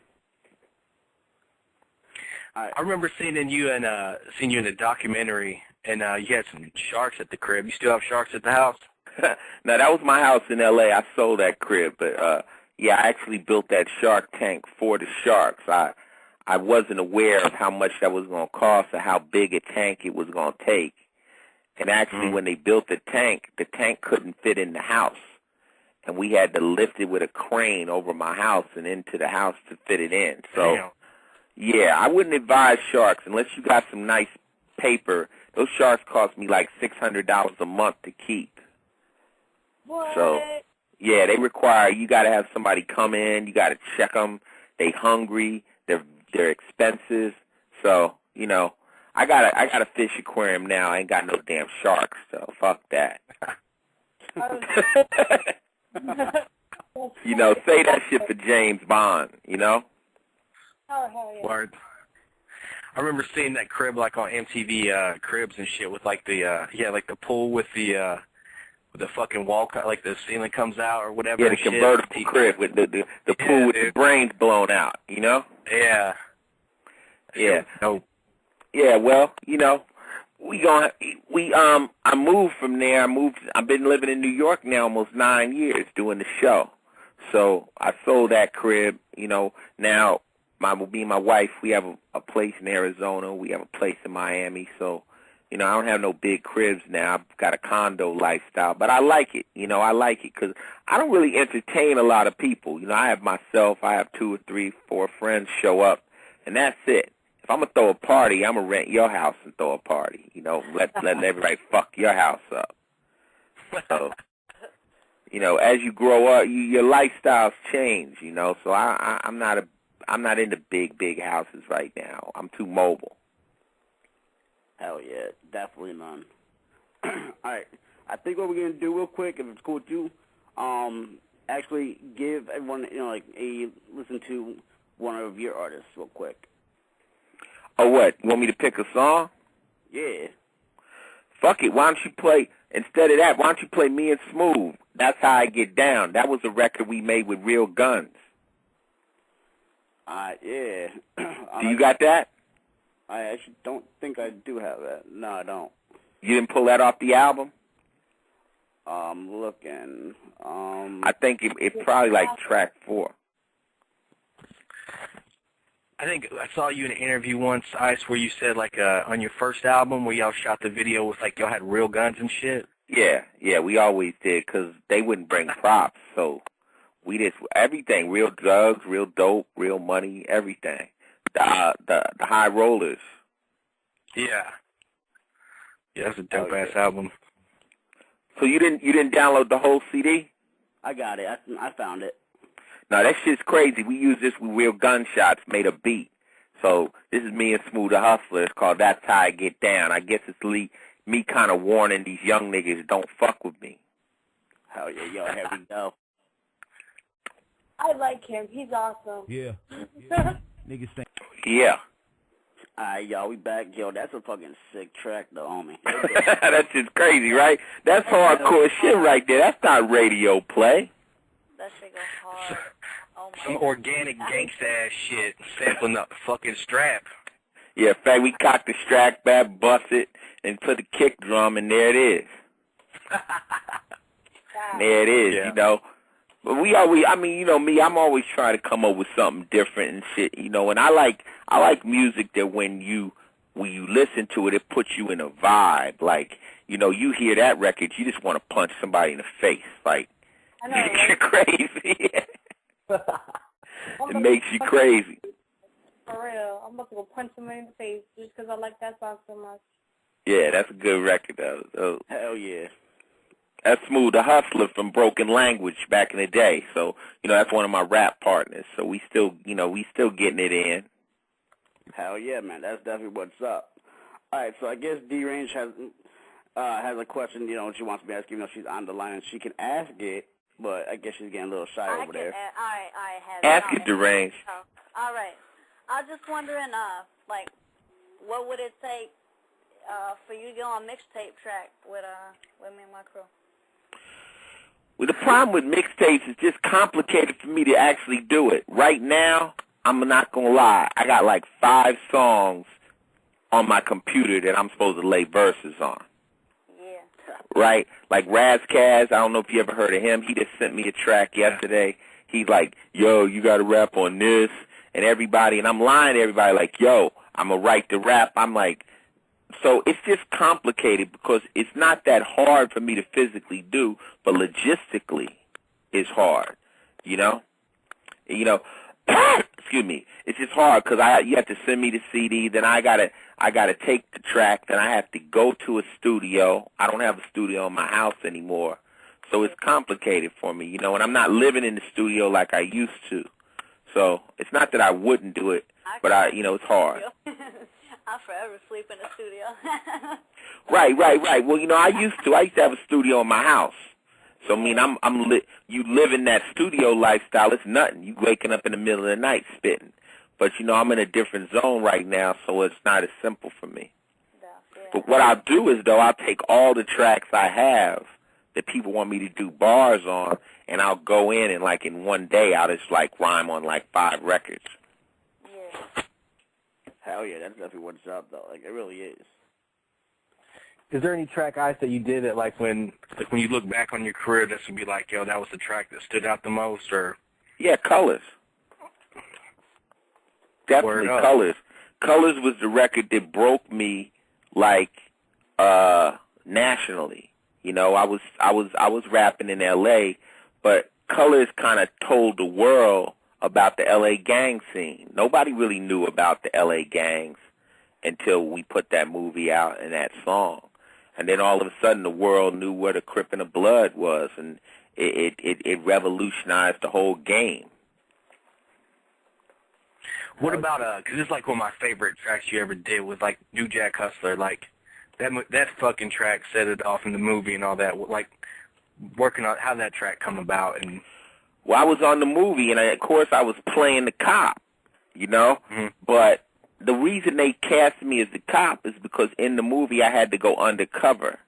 I remember seeing you in the documentary, and you had some sharks at the crib. You still have sharks at the house? No, that was my house in L.A. I sold that crib, but yeah, I actually built that shark tank for the sharks. I wasn't aware of how much that was going to cost or how big a tank it was going to take. And actually, when they built the tank couldn't fit in the house. and we had to lift it with a crane over my house and into the house to fit it in. So, Damn. yeah, I wouldn't advise sharks unless you got some nice paper. Those sharks cost me like $600 a month to keep. What? So, yeah, they require, you got to have somebody come in, you got to check them, they hungry, they're expensive. So, you know, I got a fish aquarium now. I ain't got no damn sharks, so fuck that. You know, say that shit for James Bond, you know? Oh, hell yeah. Word. I remember seeing that crib like on MTV Cribs and shit with like the like the pool with the fucking wall like the ceiling comes out or whatever. Yeah, the convertible crib with the pool with the brains blown out, you know? Yeah. Yeah. No. Yeah, well, you know, I moved from there. I've been living in New York now almost 9 years doing the show. So I sold that crib, you know. Now me and my wife, we have a place in Arizona. We have a place in Miami. So, you know, I don't have no big cribs now. I've got a condo lifestyle, but I like it. You know, I like it because I don't really entertain a lot of people. You know, I have myself. I have 2 or 3, 4 friends show up, and that's it. If I'm going to throw a party, I'm going to rent your house and throw a party. You know, let everybody fuck your house up. So, you know, as you grow up, your lifestyles change, you know. So I'm not into big houses right now. I'm too mobile. Hell yeah, definitely none. All right, I think what we're going to do real quick, if it's cool with you, actually give everyone, you know, like listen to one of your artists real quick. Oh, what? You want me to pick a song? Yeah. Fuck it. Why don't you play, instead of that, why don't you play Me and Smooth? That's How I Get Down. That was a record we made with Real Guns. Yeah. Do you got that? I actually don't think I do have that. No, I don't. You didn't pull that off the album? Looking. I think it's probably like track 4. I think I saw you in an interview once, Ice, where you said, like, on your first album where y'all shot the video with, like, y'all had real guns and shit. Yeah, we always did because they wouldn't bring props. So we just, everything, real drugs, real dope, real money, everything. The high rollers. Yeah. Yeah, that's a dope-ass album. So you didn't download the whole CD? I got it. I found it. No, that shit's crazy. We use this with Real Gunshots, made a beat. So this is me and Smooth the Hustler. It's called That's How I Get Down. I guess it's me kind of warning these young niggas, don't fuck with me. Hell yeah, yo, here we go. I like him. He's awesome. Yeah. Niggas think. Yeah. Alright, y'all, we back. Yo, that's a fucking sick track, though, homie. That's just crazy, right? That's hardcore shit right there. That's not radio play. That shit goes hard. Oh my Some God. organic gangsta-ass shit, sampling the fucking strap. Yeah, in fact, we cocked the strap back, bust it, and put the kick drum, and there it is. There it is, Yeah. you know. But we always, I mean, you know me, I'm always trying to come up with something different and shit, you know. And I like music that when you listen to it, it puts you in a vibe. Like, you know, you hear that record, you just want to punch somebody in the face. Like, I know, right? you're crazy. It makes you crazy. For real. I'm about to go punch somebody in the face just because I like that song so much. Yeah, that's a good record, though. Hell yeah. That's Smooth the Hustler from Broken Language back in the day. So, you know, that's one of my rap partners. So we still getting it in. Hell yeah, man. That's definitely what's up. All right, so I guess D-Range has a question, you know, she wants me to ask, you know, she's on the line and she can ask it, but I guess she's getting a little shy over there. I have Ask it, D-Range. All right. I was just wondering, like, what would it take for you to get on a mixtape track with me and my crew? Well, the problem with mixtapes is just complicated for me to actually do it. Right now, I'm not going to lie, I got like 5 songs on my computer that I'm supposed to lay verses on. Yeah. Right? Like Razkaz, I don't know if you ever heard of him. He just sent me a track yesterday. He's like, yo, you got to rap on this. And everybody, and I'm lying to everybody like, yo, I'm going to write the rap. I'm like, so it's just complicated because it's not that hard for me to physically do, but logistically, is hard, you know? Excuse me. It's just hard because you have to send me the CD, then I gotta take the track, then I have to go to a studio. I don't have a studio in my house anymore, so it's complicated for me, and I'm not living in the studio like I used to. So it's not that I wouldn't do it, but it's hard. I forever sleep in the studio. Right. Well, I used to have a studio in my house. So I mean, you live in that studio lifestyle. It's nothing. You waking up in the middle of the night spitting. But I'm in a different zone right now, so it's not as simple for me. Yeah. But what I'll do is, though, I'll take all the tracks I have that people want me to do bars on, and I'll go in and in one day I'll just rhyme on 5 records. Yeah. Hell yeah, that's definitely what's up though. It really is. Is there any track, Ice, that you did that when you look back on your career, this would be yo, that was the track that stood out the most, or? Yeah, Colors. Definitely Colors. Colors was the record that broke me nationally. I was rapping in L.A., but Colors kind of told the world about the L.A. gang scene. Nobody really knew about the L.A. gangs until we put that movie out and that song. And then all of a sudden the world knew what a Crip and a Blood was, and it revolutionized the whole game. What about, because it's one of my favorite tracks you ever did was New Jack Hustler. That fucking track set it off in the movie and all that. Working on how that track come about. And well, I was on the movie, and of course I was playing the cop, Mm-hmm. But the reason they cast me as the cop is because in the movie I had to go undercover,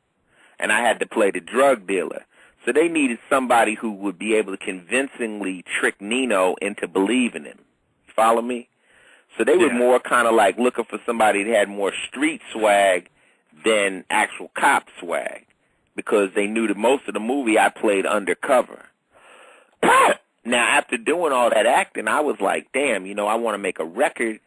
and I had to play the drug dealer. So they needed somebody who would be able to convincingly trick Nino into believing him. You follow me? So they were more kind of looking for somebody that had more street swag than actual cop swag, because they knew that most of the movie I played undercover. Now, after doing all that acting, I was like, damn, I want to make a record,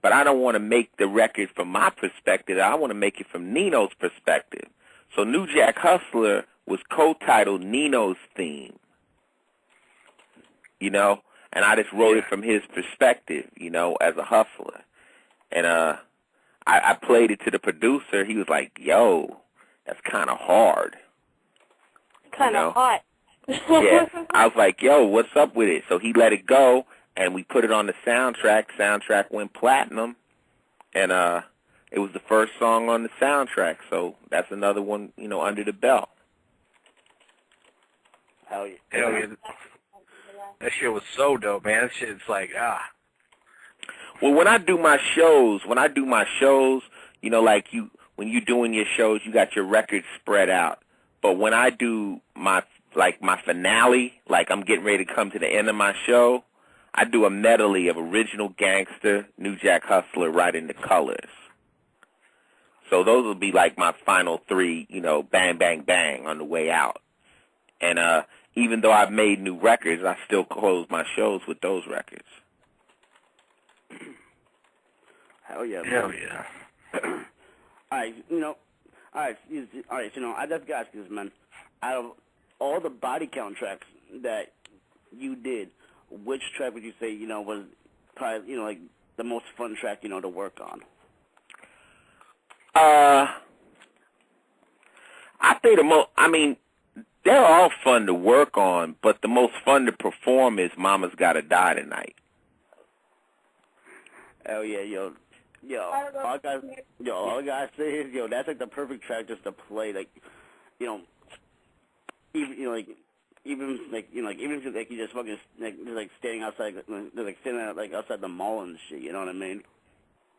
but I don't want to make the record from my perspective. I want to make it from Nino's perspective. So New Jack Hustler was co-titled Nino's theme, and I just wrote it from his perspective, as a hustler. And I played it to the producer. He was like, yo, that's kind of hard. Kind of hot. Yeah. I was like, yo, what's up with it? So he let it go, and we put it on the soundtrack. Soundtrack went platinum, and it was the first song on the soundtrack. So that's another one, under the belt. Hell yeah. Hell yeah. That shit was so dope, man. That shit's Well, when I do my shows, when you're doing your shows, you got your records spread out. But when I do my finale, I'm getting ready to come to the end of my show, I do a medley of Original Gangster, New Jack Hustler, right into Colors. So those will be my final 3, bang, bang, bang on the way out. And even though I've made new records, I still close my shows with those records. Hell yeah. Hell yeah. All right, I just got to ask you this, man. Out of all the body count tracks that you did, which track would you say, was probably, the most fun track, to work on? I think they're all fun to work on, but the most fun to perform is Mama's Gotta Die Tonight. Hell yeah, all I gotta say is, that's the perfect track just to play, even if you just fucking just standing outside, standing outside the mall and shit. You know what I mean?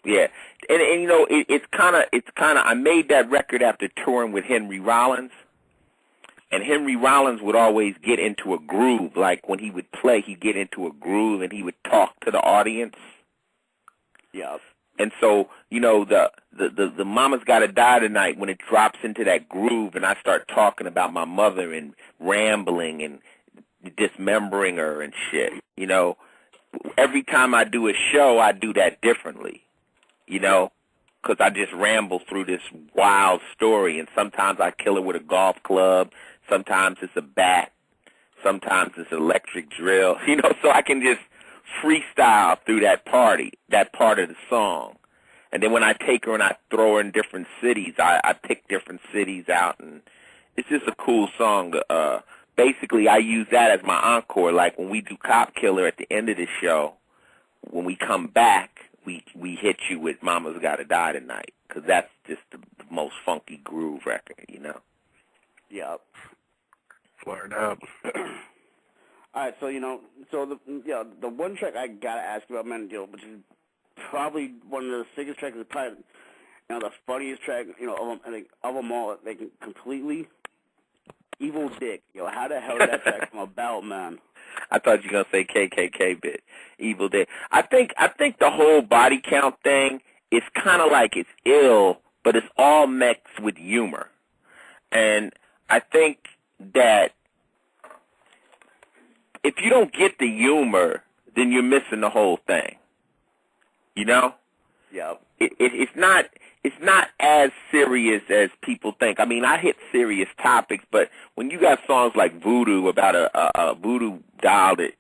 Yeah, and it's kind of. I made that record after touring with Henry Rollins, and Henry Rollins would always get into a groove. When he would play, he'd get into a groove and he would talk to the audience. Yeah. And so, the Mama's Gotta Die Tonight, when it drops into that groove and I start talking about my mother and rambling and dismembering her and shit, every time I do a show, I do that differently, because I just ramble through this wild story, and sometimes I kill her with a golf club, sometimes it's a bat, Sometimes it's electric drill, you know, so I can just freestyle through that part of the song. And then when I take her and I throw her in different cities, I pick different cities out, and it's just a cool song. Basically, I use that as my encore. Like when we do Cop Killer at the end of the show, when we come back, we hit you with Mama's Gotta Die Tonight, because that's just the most funky groove record, you know? Yep. Word up. All right, so, you know, the one track I gotta ask you about, man, you know, which is probably one of the sickest tracks, is probably, you know, the funniest track, you know, of them all, like, completely. Evil Dick, yo, how the hell did that track come about, man? I thought you were gonna say KKK bit. Evil Dick. I think the whole body count thing is kind of like it's ill, but it's all mixed with humor. And I think that if you don't get the humor, then you're missing the whole thing. You know? Yeah. It's not as serious as people think. I mean, I hit serious topics, but when you got songs like Voodoo about a voodoo doll that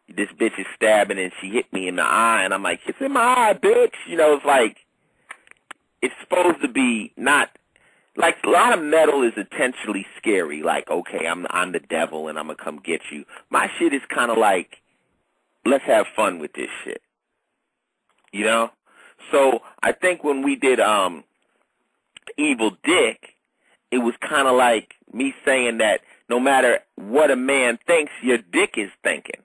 this bitch is stabbing and she hit me in the eye, and I'm like, it's in my eye, bitch. You know, it's like, it's supposed to be not, like, a lot of metal is intentionally scary. Like, okay, I'm the devil and I'm going to come get you. My shit is kind of like, let's have fun with this shit. You know? So I think when we did Evil Dick, it was kind of like me saying that no matter what a man thinks, your dick is thinking.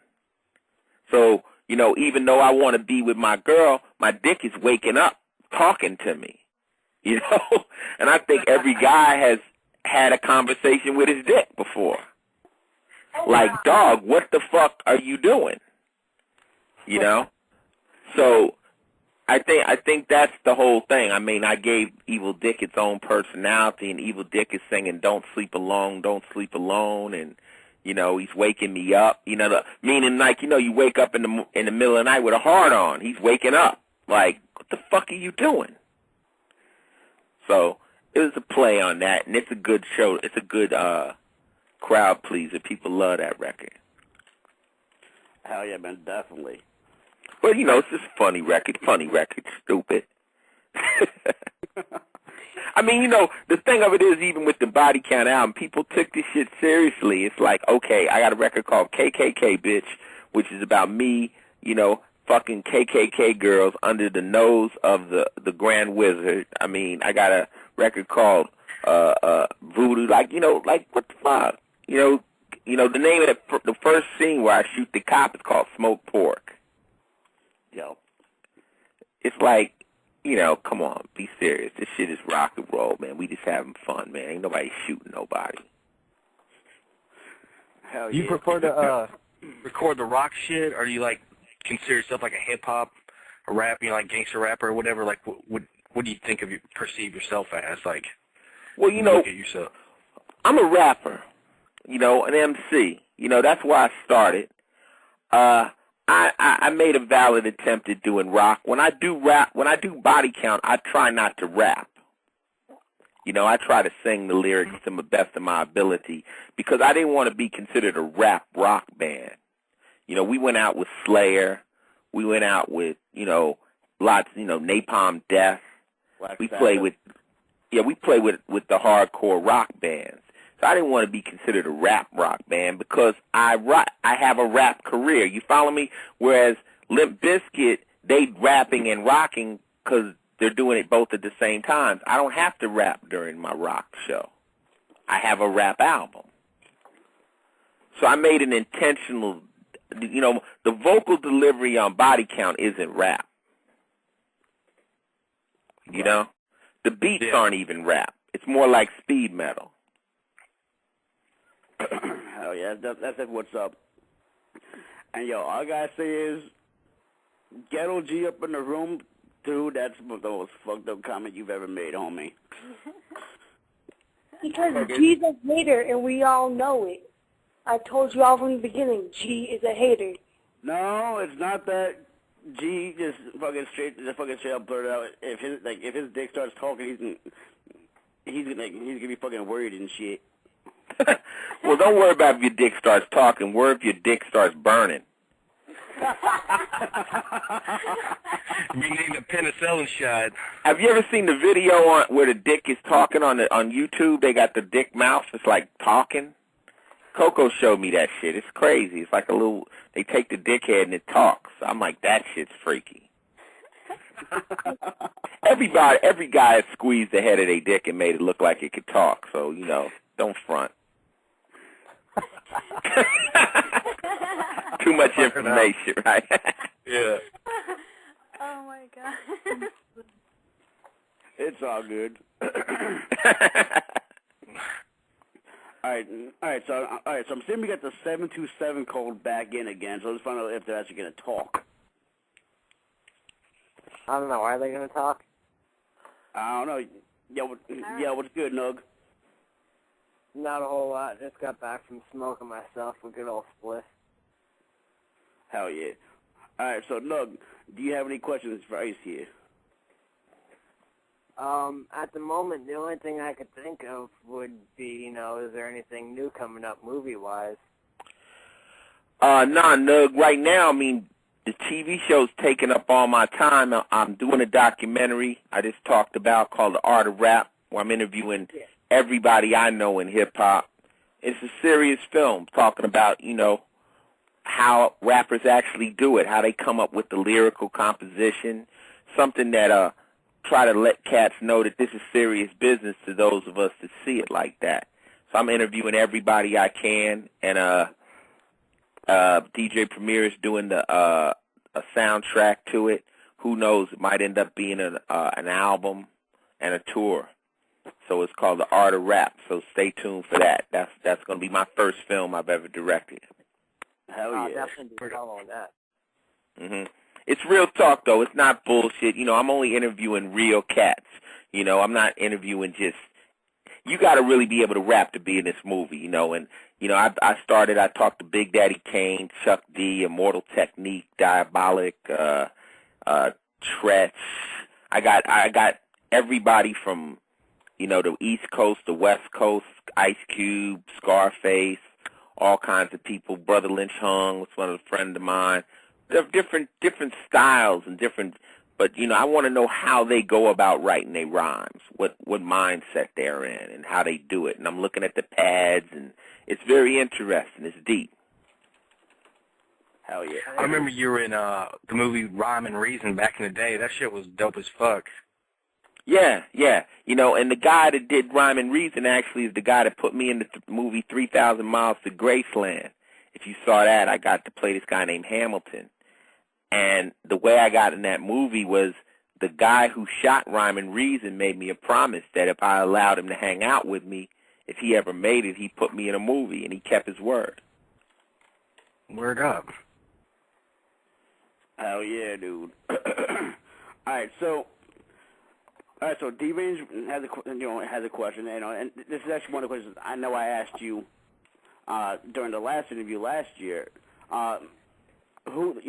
So, you know, even though I want to be with my girl, my dick is waking up talking to me, you know? And I think every guy has had a conversation with his dick before. Like, dog, what the fuck are you doing? You know? So I think that's the whole thing. I mean, I gave Evil Dick its own personality, and Evil Dick is singing "Don't sleep alone, don't sleep alone," and you know he's waking me up. You know, meaning like you know you wake up in the middle of the night with a hard on. He's waking up. Like, what the fuck are you doing? So it was a play on that, and it's a good show. It's a good crowd pleaser. People love that record. Hell yeah, man, definitely. But, you know, it's just a funny record, stupid. I mean, you know, the thing of it is, even with the Body Count album, people took this shit seriously. It's like, okay, I got a record called KKK Bitch, which is about me, you know, fucking KKK girls under the nose of the Grand Wizard. I mean, I got a record called Voodoo, like, you know, like, what the fuck? You know, the name of the first scene where I shoot the cop is called Smoked Pork. Yo, it's like, you know, come on, be serious. This shit is rock and roll, man. We just having fun, man. Ain't nobody shooting nobody. Hell You yeah. prefer to record the rock shit, or do you like consider yourself like a hip hop, a rap, you know, like gangster rapper or whatever? Like, what do you think of you perceive yourself as? Like, well, you know, look at yourself. I'm a rapper, you know, an MC. You know, that's why I started. I made a valid attempt at doing rock. When I do Body Count, I try not to rap. You know, I try to sing the lyrics to the best of my ability because I didn't want to be considered a rap rock band. You know, we went out with Slayer. We went out with, you know, lots, you know, Napalm Death. We play with the hardcore rock bands. So I didn't want to be considered a rap rock band because I have a rap career. You follow me? Whereas Limp Bizkit, they rapping and rocking because they're doing it both at the same time. I don't have to rap during my rock show. I have a rap album. So I made an intentional, you know, the vocal delivery on Body Count isn't rap. You know? The beats aren't even rap. It's more like speed metal. Hell yeah, that's it. What's up? And yo, all I gotta say is, Ghetto G up in the room, dude. That's the most fucked up comment you've ever made, homie. Because G's a hater, and we all know it. I told you all from the beginning, G is a hater. No, it's not that. G just fucking straight up blurted out. If his dick starts talking, he's gonna be fucking worried and shit. Well, don't worry about if your dick starts talking. Worry if your dick starts burning. You need a penicillin shot. Have you ever seen the video on where the dick is talking on YouTube? They got the dick mouth. It's like talking. Coco showed me that shit. It's crazy. It's like a little. They take the dick head and it talks. I'm like, that shit's freaky. Every guy has squeezed the head of their dick and made it look like it could talk. So don't front. Too much information, right? Yeah. Oh my god. It's all good. All right. So I'm seeing we got the 727 code back in again. So let's find out if they're actually gonna talk. I don't know. Are they going to talk? I don't know. Yeah, what's good, Nug? Not a whole lot. Just got back from smoking myself a good old spliff. Hell yeah. All right, so Nug, do you have any questions for Ice here? At the moment, the only thing I could think of would be, is there anything new coming up movie-wise? Nah, Nug. Right now, I mean, the TV show's taking up all my time. I'm doing a documentary I just talked about called The Art of Rap, where I'm interviewing everybody I know in hip-hop. It's a serious film talking about, how rappers actually do it, how they come up with the lyrical composition, something that try to let cats know that this is serious business to those of us that see it like that. So I'm interviewing everybody I can, and DJ Premier is doing a soundtrack to it. Who knows? It might end up being an album and a tour. So it's called The Art of Rap. So stay tuned for that. That's going to be my first film I've ever directed. Hell yeah! Definitely be following that. Mhm. It's real talk though. It's not bullshit. I'm only interviewing real cats. I'm not interviewing just. You got to really be able to rap to be in this movie. And I talked to Big Daddy Kane, Chuck D, Immortal Technique, Diabolic, Tretch. I got everybody from the East Coast, the West Coast, Ice Cube, Scarface, all kinds of people. Brother Lynch Hung was one of a friend of mine. There are different styles and different, but I want to know how they go about writing their rhymes, what mindset they're in, and how they do it. And I'm looking at the pads, and it's very interesting. It's deep. Hell yeah! I remember you were in the movie Rhyme and Reason back in the day. That shit was dope as fuck. Yeah. And the guy that did Rhyme and Reason actually is the guy that put me in the movie 3,000 Miles to Graceland. If you saw that, I got to play this guy named Hamilton. And the way I got in that movie was the guy who shot Rhyme and Reason made me a promise that if I allowed him to hang out with me, if he ever made it, he'd put me in a movie, and he kept his word. Word up. Hell yeah, dude. All right, so D-Range has a question, and this is actually one of the questions I know I asked you during the last interview last year. Who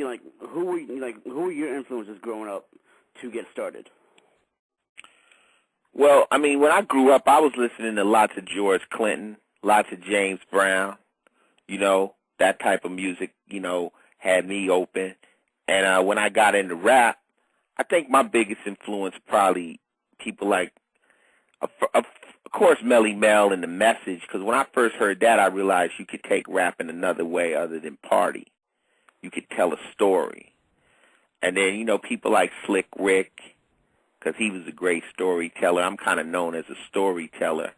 were your influences growing up to get started? Well, I mean, when I grew up, I was listening to lots of George Clinton, lots of James Brown. That type of music, had me open. And when I got into rap, I think my biggest influence probably people like, of course, Melly Mel and The Message, because when I first heard that, I realized you could take rap in another way other than party. You could tell a story. And then, people like Slick Rick, because he was a great storyteller. I'm kind of known as a storyteller.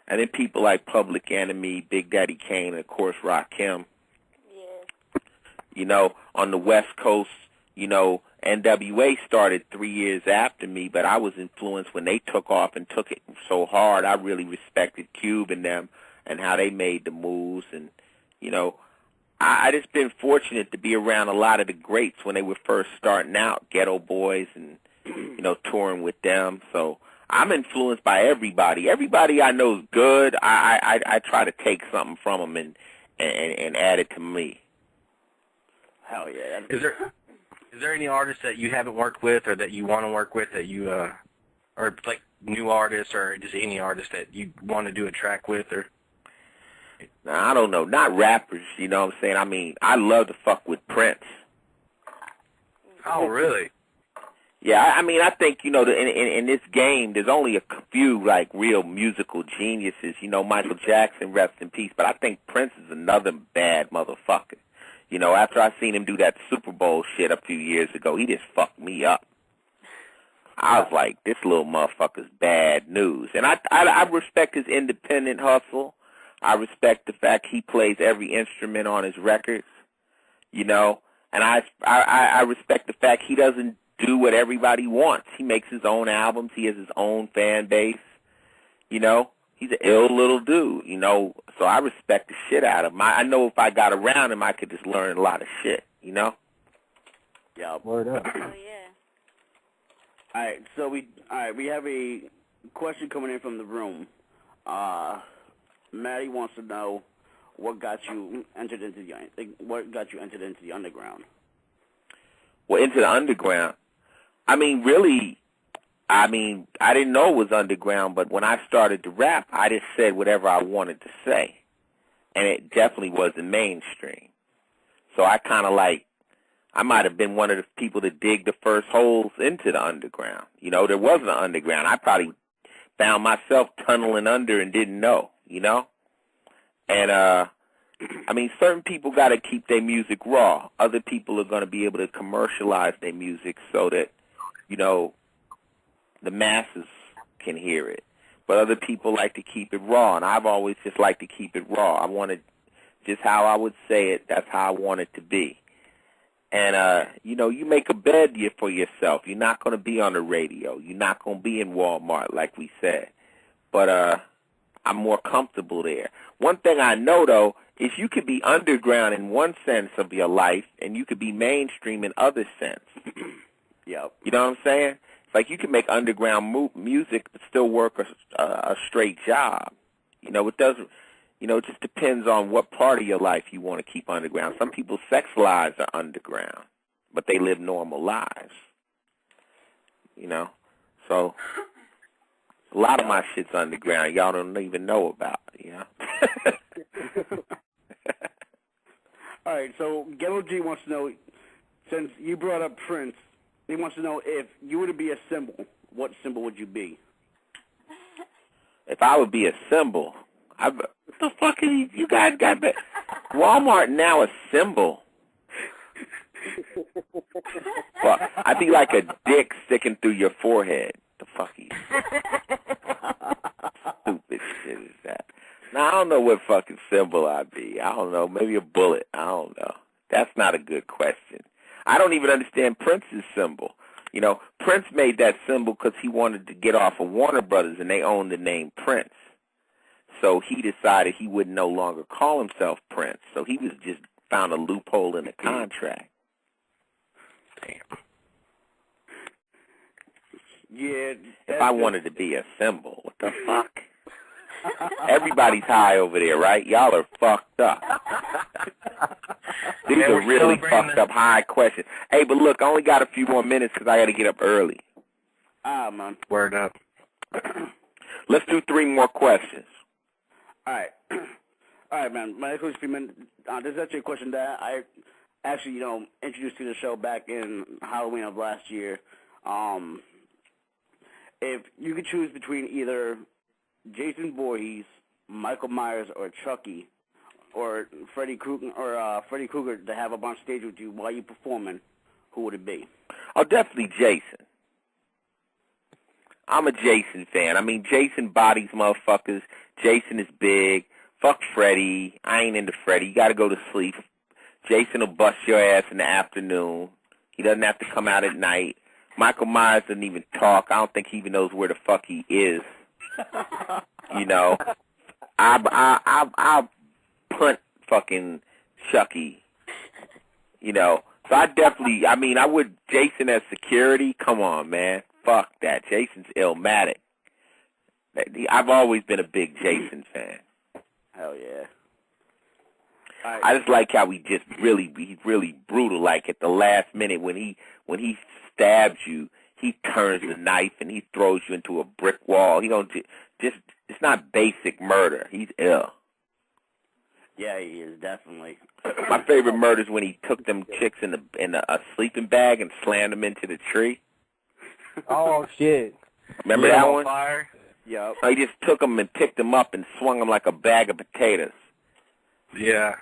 And then people like Public Enemy, Big Daddy Kane, and, of course, Rakim. Yeah. On the West Coast, NWA started 3 years after me, but I was influenced when they took off and took it so hard. I really respected Cube and them and how they made the moves. And, I just been fortunate to be around a lot of the greats when they were first starting out, Ghetto Boys and, touring with them. So I'm influenced by everybody. Everybody I know is good. I try to take something from them and add it to me. Hell yeah. Is there any artists that you haven't worked with or that you want to work with that you, or like new artists or just any artist that you want to do a track with? Or Now, I don't know, not rappers, you know what I'm saying? I mean, I love to fuck with Prince. Oh, really? Yeah, I mean, I think, you know, in this game, there's only a few, like, real musical geniuses. You know, Michael Jackson, rest in peace, but I think Prince is another bad motherfucker. You know, after I seen him do that Super Bowl shit a few years ago, he just fucked me up. I was like, this little motherfucker's bad news. And I respect his independent hustle. I respect the fact he plays every instrument on his records, you know. And I respect the fact he doesn't do what everybody wants. He makes his own albums. He has his own fan base, you know. He's an ill little dude, you know. So I respect the shit out of him. I know if I got around him, I could just learn a lot of shit, you know. Yeah. Word up. Oh, yeah. All right, so we have a question coming in from the room. Maddie wants to know what got you entered into the underground. Well, into the underground. I mean, really, I didn't know it was underground, but when I started to rap, I just said whatever I wanted to say, and it definitely wasn't mainstream. So I kind of like, I might have been one of the people that dig the first holes into the underground. You know, there wasn't an underground. I probably found myself tunneling under and didn't know, you know? And, I mean, certain people got to keep their music raw. Other people are going to be able to commercialize their music so that, you know, the masses can hear it. But other people like to keep it raw, and I've always just liked to keep it raw. I wanted just how I would say it, that's how I want it to be. And, you know, you make a bed for yourself. You're not going to be on the radio. You're not going to be in Walmart, like we said. But I'm more comfortable there. One thing I know, though, is you could be underground in one sense of your life, and you could be mainstream in other sense. Yep. You know what I'm saying? It's like you can make underground music but still work a straight job. You know, it doesn't. You know, it just depends on what part of your life you want to keep underground. Some people's sex lives are underground, but they live normal lives. You know? So, a lot of my shit's underground. Y'all don't even know about, you know? All right, so Ghetto G wants to know, since you brought up Prince, he wants to know if you were to be a symbol, what symbol would you be? If I would be a symbol, what the fuck are you guys got that? Walmart now a symbol. Well, I'd be like a dick sticking through your forehead. The fuck you? Stupid shit is that? Now, I don't know what fucking symbol I'd be. I don't know. Maybe a bullet. I don't know. That's not a good question. I don't even understand Prince's symbol. You know, Prince made that symbol because he wanted to get off of Warner Brothers, and they owned the name Prince. So he decided he would no longer call himself Prince. So he was just found a loophole in the contract. Damn. Yeah. If I wanted to be a symbol, what the fuck? Everybody's high over there, right? Y'all are fucked up. These are really fucked up high questions. Hey, but look, I only got a few more minutes because I got to get up early. Man. Word up. Let's do 3 more questions. All right, man. My next question, this is actually a question that I actually, you know, introduced to the show back in Halloween of last year. If you could choose between either Jason Voorhees, Michael Myers, or Chucky, or Freddy Krueger to have up on stage with you while you're performing, who would it be? Oh, definitely Jason. I'm a Jason fan. I mean, Jason bodies motherfuckers. Jason is big. Fuck Freddy. I ain't into Freddy. You got to go to sleep. Jason will bust your ass in the afternoon. He doesn't have to come out at night. Michael Myers doesn't even talk. I don't think he even knows where the fuck he is. You know, I'll punt fucking Chucky. You know, so I would Jason as security. Come on, man. Fuck that. Jason's illmatic. I've always been a big Jason fan. Hell yeah. I just like how he's really brutal. Like at the last minute when he stabs you, he turns the knife and he throws you into a brick wall. He don't just it's not basic murder. He's ill. Yeah, he is, definitely. My favorite murder is when he took them chicks in a sleeping bag and slammed them into the tree. Oh, shit. Remember that one? Fire? Yep. So he just took them and picked them up and swung them like a bag of potatoes. Yeah.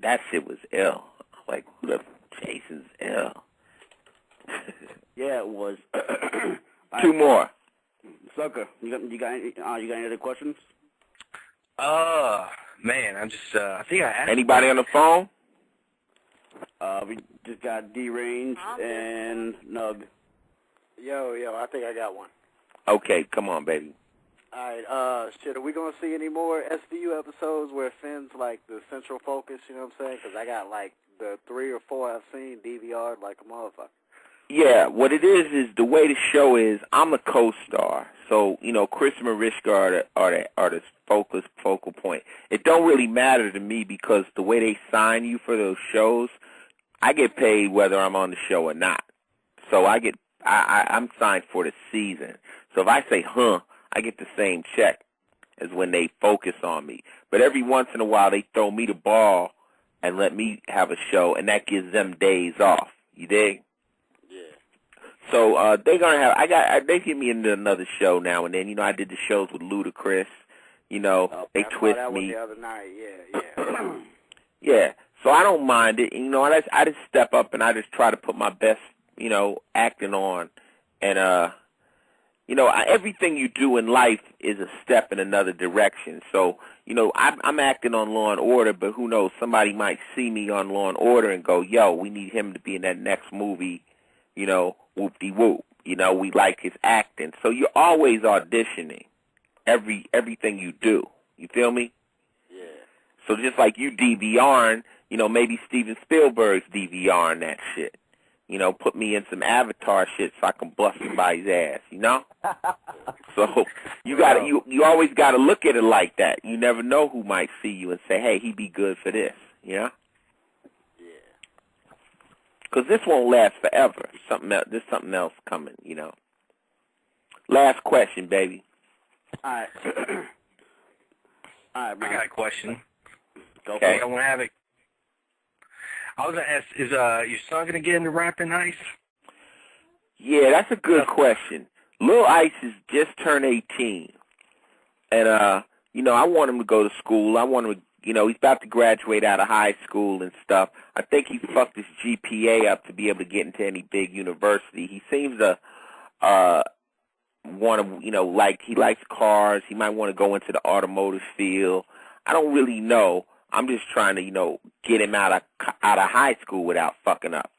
That shit was ill. Like, who the Jason's ill? Yeah, it was. Two more. Sucker, you got any other questions? Man, I'm just, I think I asked. Anybody on the phone? We just got D-Range and Nug. Yo, I think I got one. Okay, come on, baby. All right, shit, are we going to see any more SVU episodes where Finn's, like, the central focus, you know what I'm saying? Because I got, like, the 3 or 4 I've seen DVR'd like a motherfucker. Yeah, what it is the way the show is, I'm a co-star. So, you know, Chris and Mariska are the focal point. It don't really matter to me because the way they sign you for those shows, I get paid whether I'm on the show or not. So I'm signed for the season. So if I say, I get the same check as when they focus on me. But every once in a while they throw me the ball and let me have a show, and that gives them days off. You dig? So they're gonna have. They get me into another show now and then. You know, I did the shows with Ludacris. You know, they twist me. The other night, yeah. Yeah. So I don't mind it. You know, I just step up and I just try to put my best, you know, acting on, and you know, everything you do in life is a step in another direction. So, you know, I'm acting on Law and Order, but who knows? Somebody might see me on Law and Order and go, "Yo, we need him to be in that next movie." You know, whoop-de-whoop. You know, we like his acting. So you're always auditioning everything you do. You feel me? Yeah. So just like you DVRing, you know, maybe Steven Spielberg's DVRing that shit. You know, put me in some Avatar shit so I can bust somebody's ass, you know? So you always got to look at it like that. You never know who might see you and say, hey, he'd be good for this, you know? Because this won't last forever. There's something else coming, you know. Last question, baby. All right. All right, man. I got a question. Okay. I want to have it. I was going to ask, is your son going to get into rapping, Ice? Yeah, that's a good question. Lil Ice has just turned 18. And, you know, I want him to go to school. I want him to, you know, he's about to graduate out of high school and stuff. I think he fucked his GPA up to be able to get into any big university. He seems to want to, you know, like he likes cars. He might want to go into the automotive field. I don't really know. I'm just trying to, you know, get him out of high school without fucking up.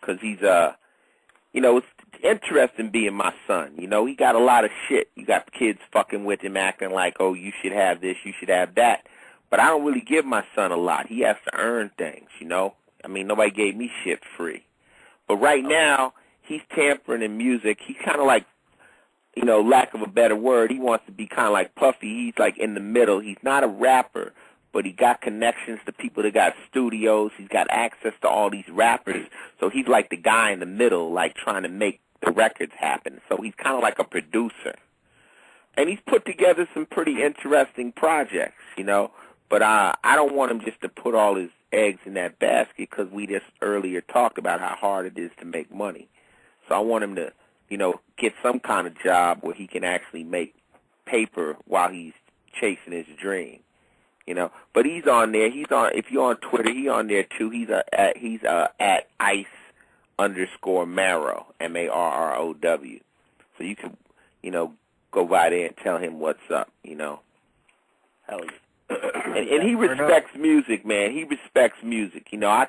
Because he's, you know, it's interesting being my son. You know, he got a lot of shit. You got kids fucking with him acting like, oh, you should have this, you should have that. But I don't really give my son a lot. He has to earn things, you know. I mean, nobody gave me shit free. But right now, he's tampering in music. He's kind of like, you know, lack of a better word, he wants to be kind of like Puffy. He's like in the middle. He's not a rapper, but he got connections to people that got studios. He's got access to all these rappers. So he's like the guy in the middle, like trying to make the records happen. So he's kind of like a producer. And he's put together some pretty interesting projects, you know. But I don't want him just to put all his eggs in that basket because we just earlier talked about how hard it is to make money. So I want him to, you know, get some kind of job where he can actually make paper while he's chasing his dream, you know. But he's on there. He's on. If you're on Twitter, he's on there too. He's at Ice_Marrow, MARROW. So you can, you know, go by there and tell him what's up, you know. Hell yeah. And he respects music, man. He respects music. You know, I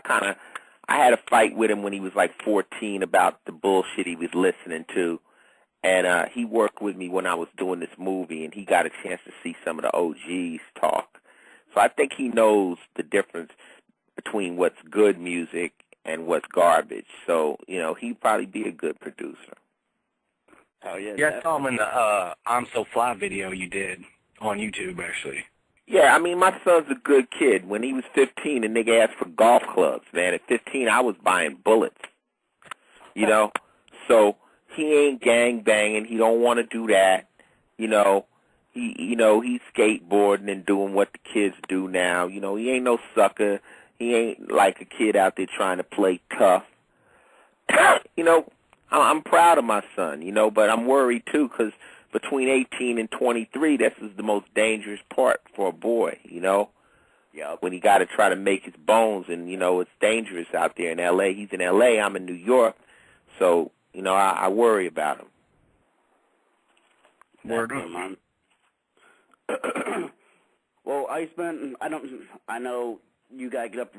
had a fight with him when he was like 14 about the bullshit he was listening to. And he worked with me when I was doing this movie, and he got a chance to see some of the OGs talk. So I think he knows the difference between what's good music and what's garbage. So, you know, he'd probably be a good producer. Oh, yeah. Yeah, I saw him in the I'm So Fly video you did on YouTube, actually. Yeah, I mean, my son's a good kid. When he was 15, a nigga asked for golf clubs, man. At 15, I was buying bullets, you know? So he ain't gang banging. He don't want to do that, you know? he's skateboarding and doing what the kids do now. He ain't no sucker. He ain't like a kid out there trying to play tough. I'm proud of my son, but I'm worried too because between 18 and 23, this is the most dangerous part for a boy, Yep. When he got to try to make his bones, and, it's dangerous out there in L.A. He's in L.A., I'm in New York, so, I worry about him. Word up, man. Well, Iceman, I know you gotta get up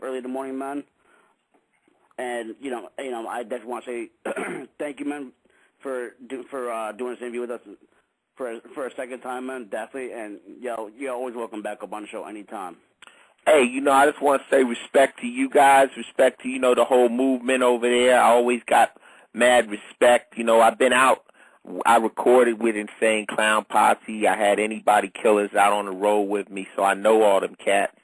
early in the morning, man. And I definitely want to say thank you, man, for doing this interview with us for a second time, man. Definitely, and you're always welcome back up on the show anytime. Hey, I just want to say respect to you guys, respect to the whole movement over there. I always got mad respect. I've been out. I recorded with Insane Clown Posse. I had Anybody Killers out on the road with me, so I know all them cats.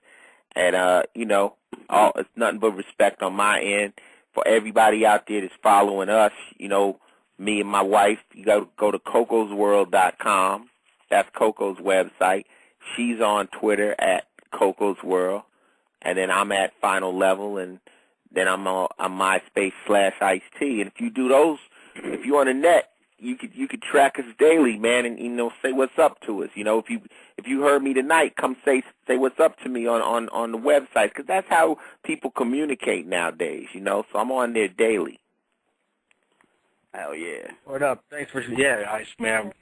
And, it's nothing but respect on my end. For everybody out there that's following us, me and my wife, you got to go to cocosworld.com. That's Coco's website. She's on Twitter at Coco's World. And then I'm at Final Level, and then I'm on MySpace /Ice-T. And if you do those, if you're on the net, you could track us daily, man, and say what's up to us. If you heard me tonight, come say what's up to me on the website, because that's how people communicate nowadays. So I'm on there daily. Hell yeah. Word up. Thanks for Ice, man.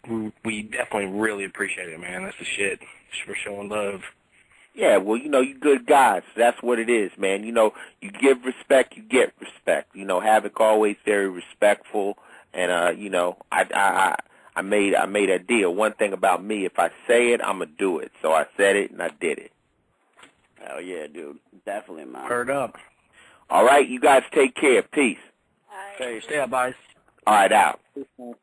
We definitely really appreciate it, man. That's the shit. Just for showing love. Yeah, well, you good guys. That's what it is, man. You give respect, you get respect. Havoc always very respectful. And, I made a deal. One thing about me, if I say it, I'm going to do it. So I said it, and I did it. Hell yeah, dude. Definitely, man. Word up. All right, you guys take care. Peace. All right. Hey, stay up, Ice. All right, out. Peace, man.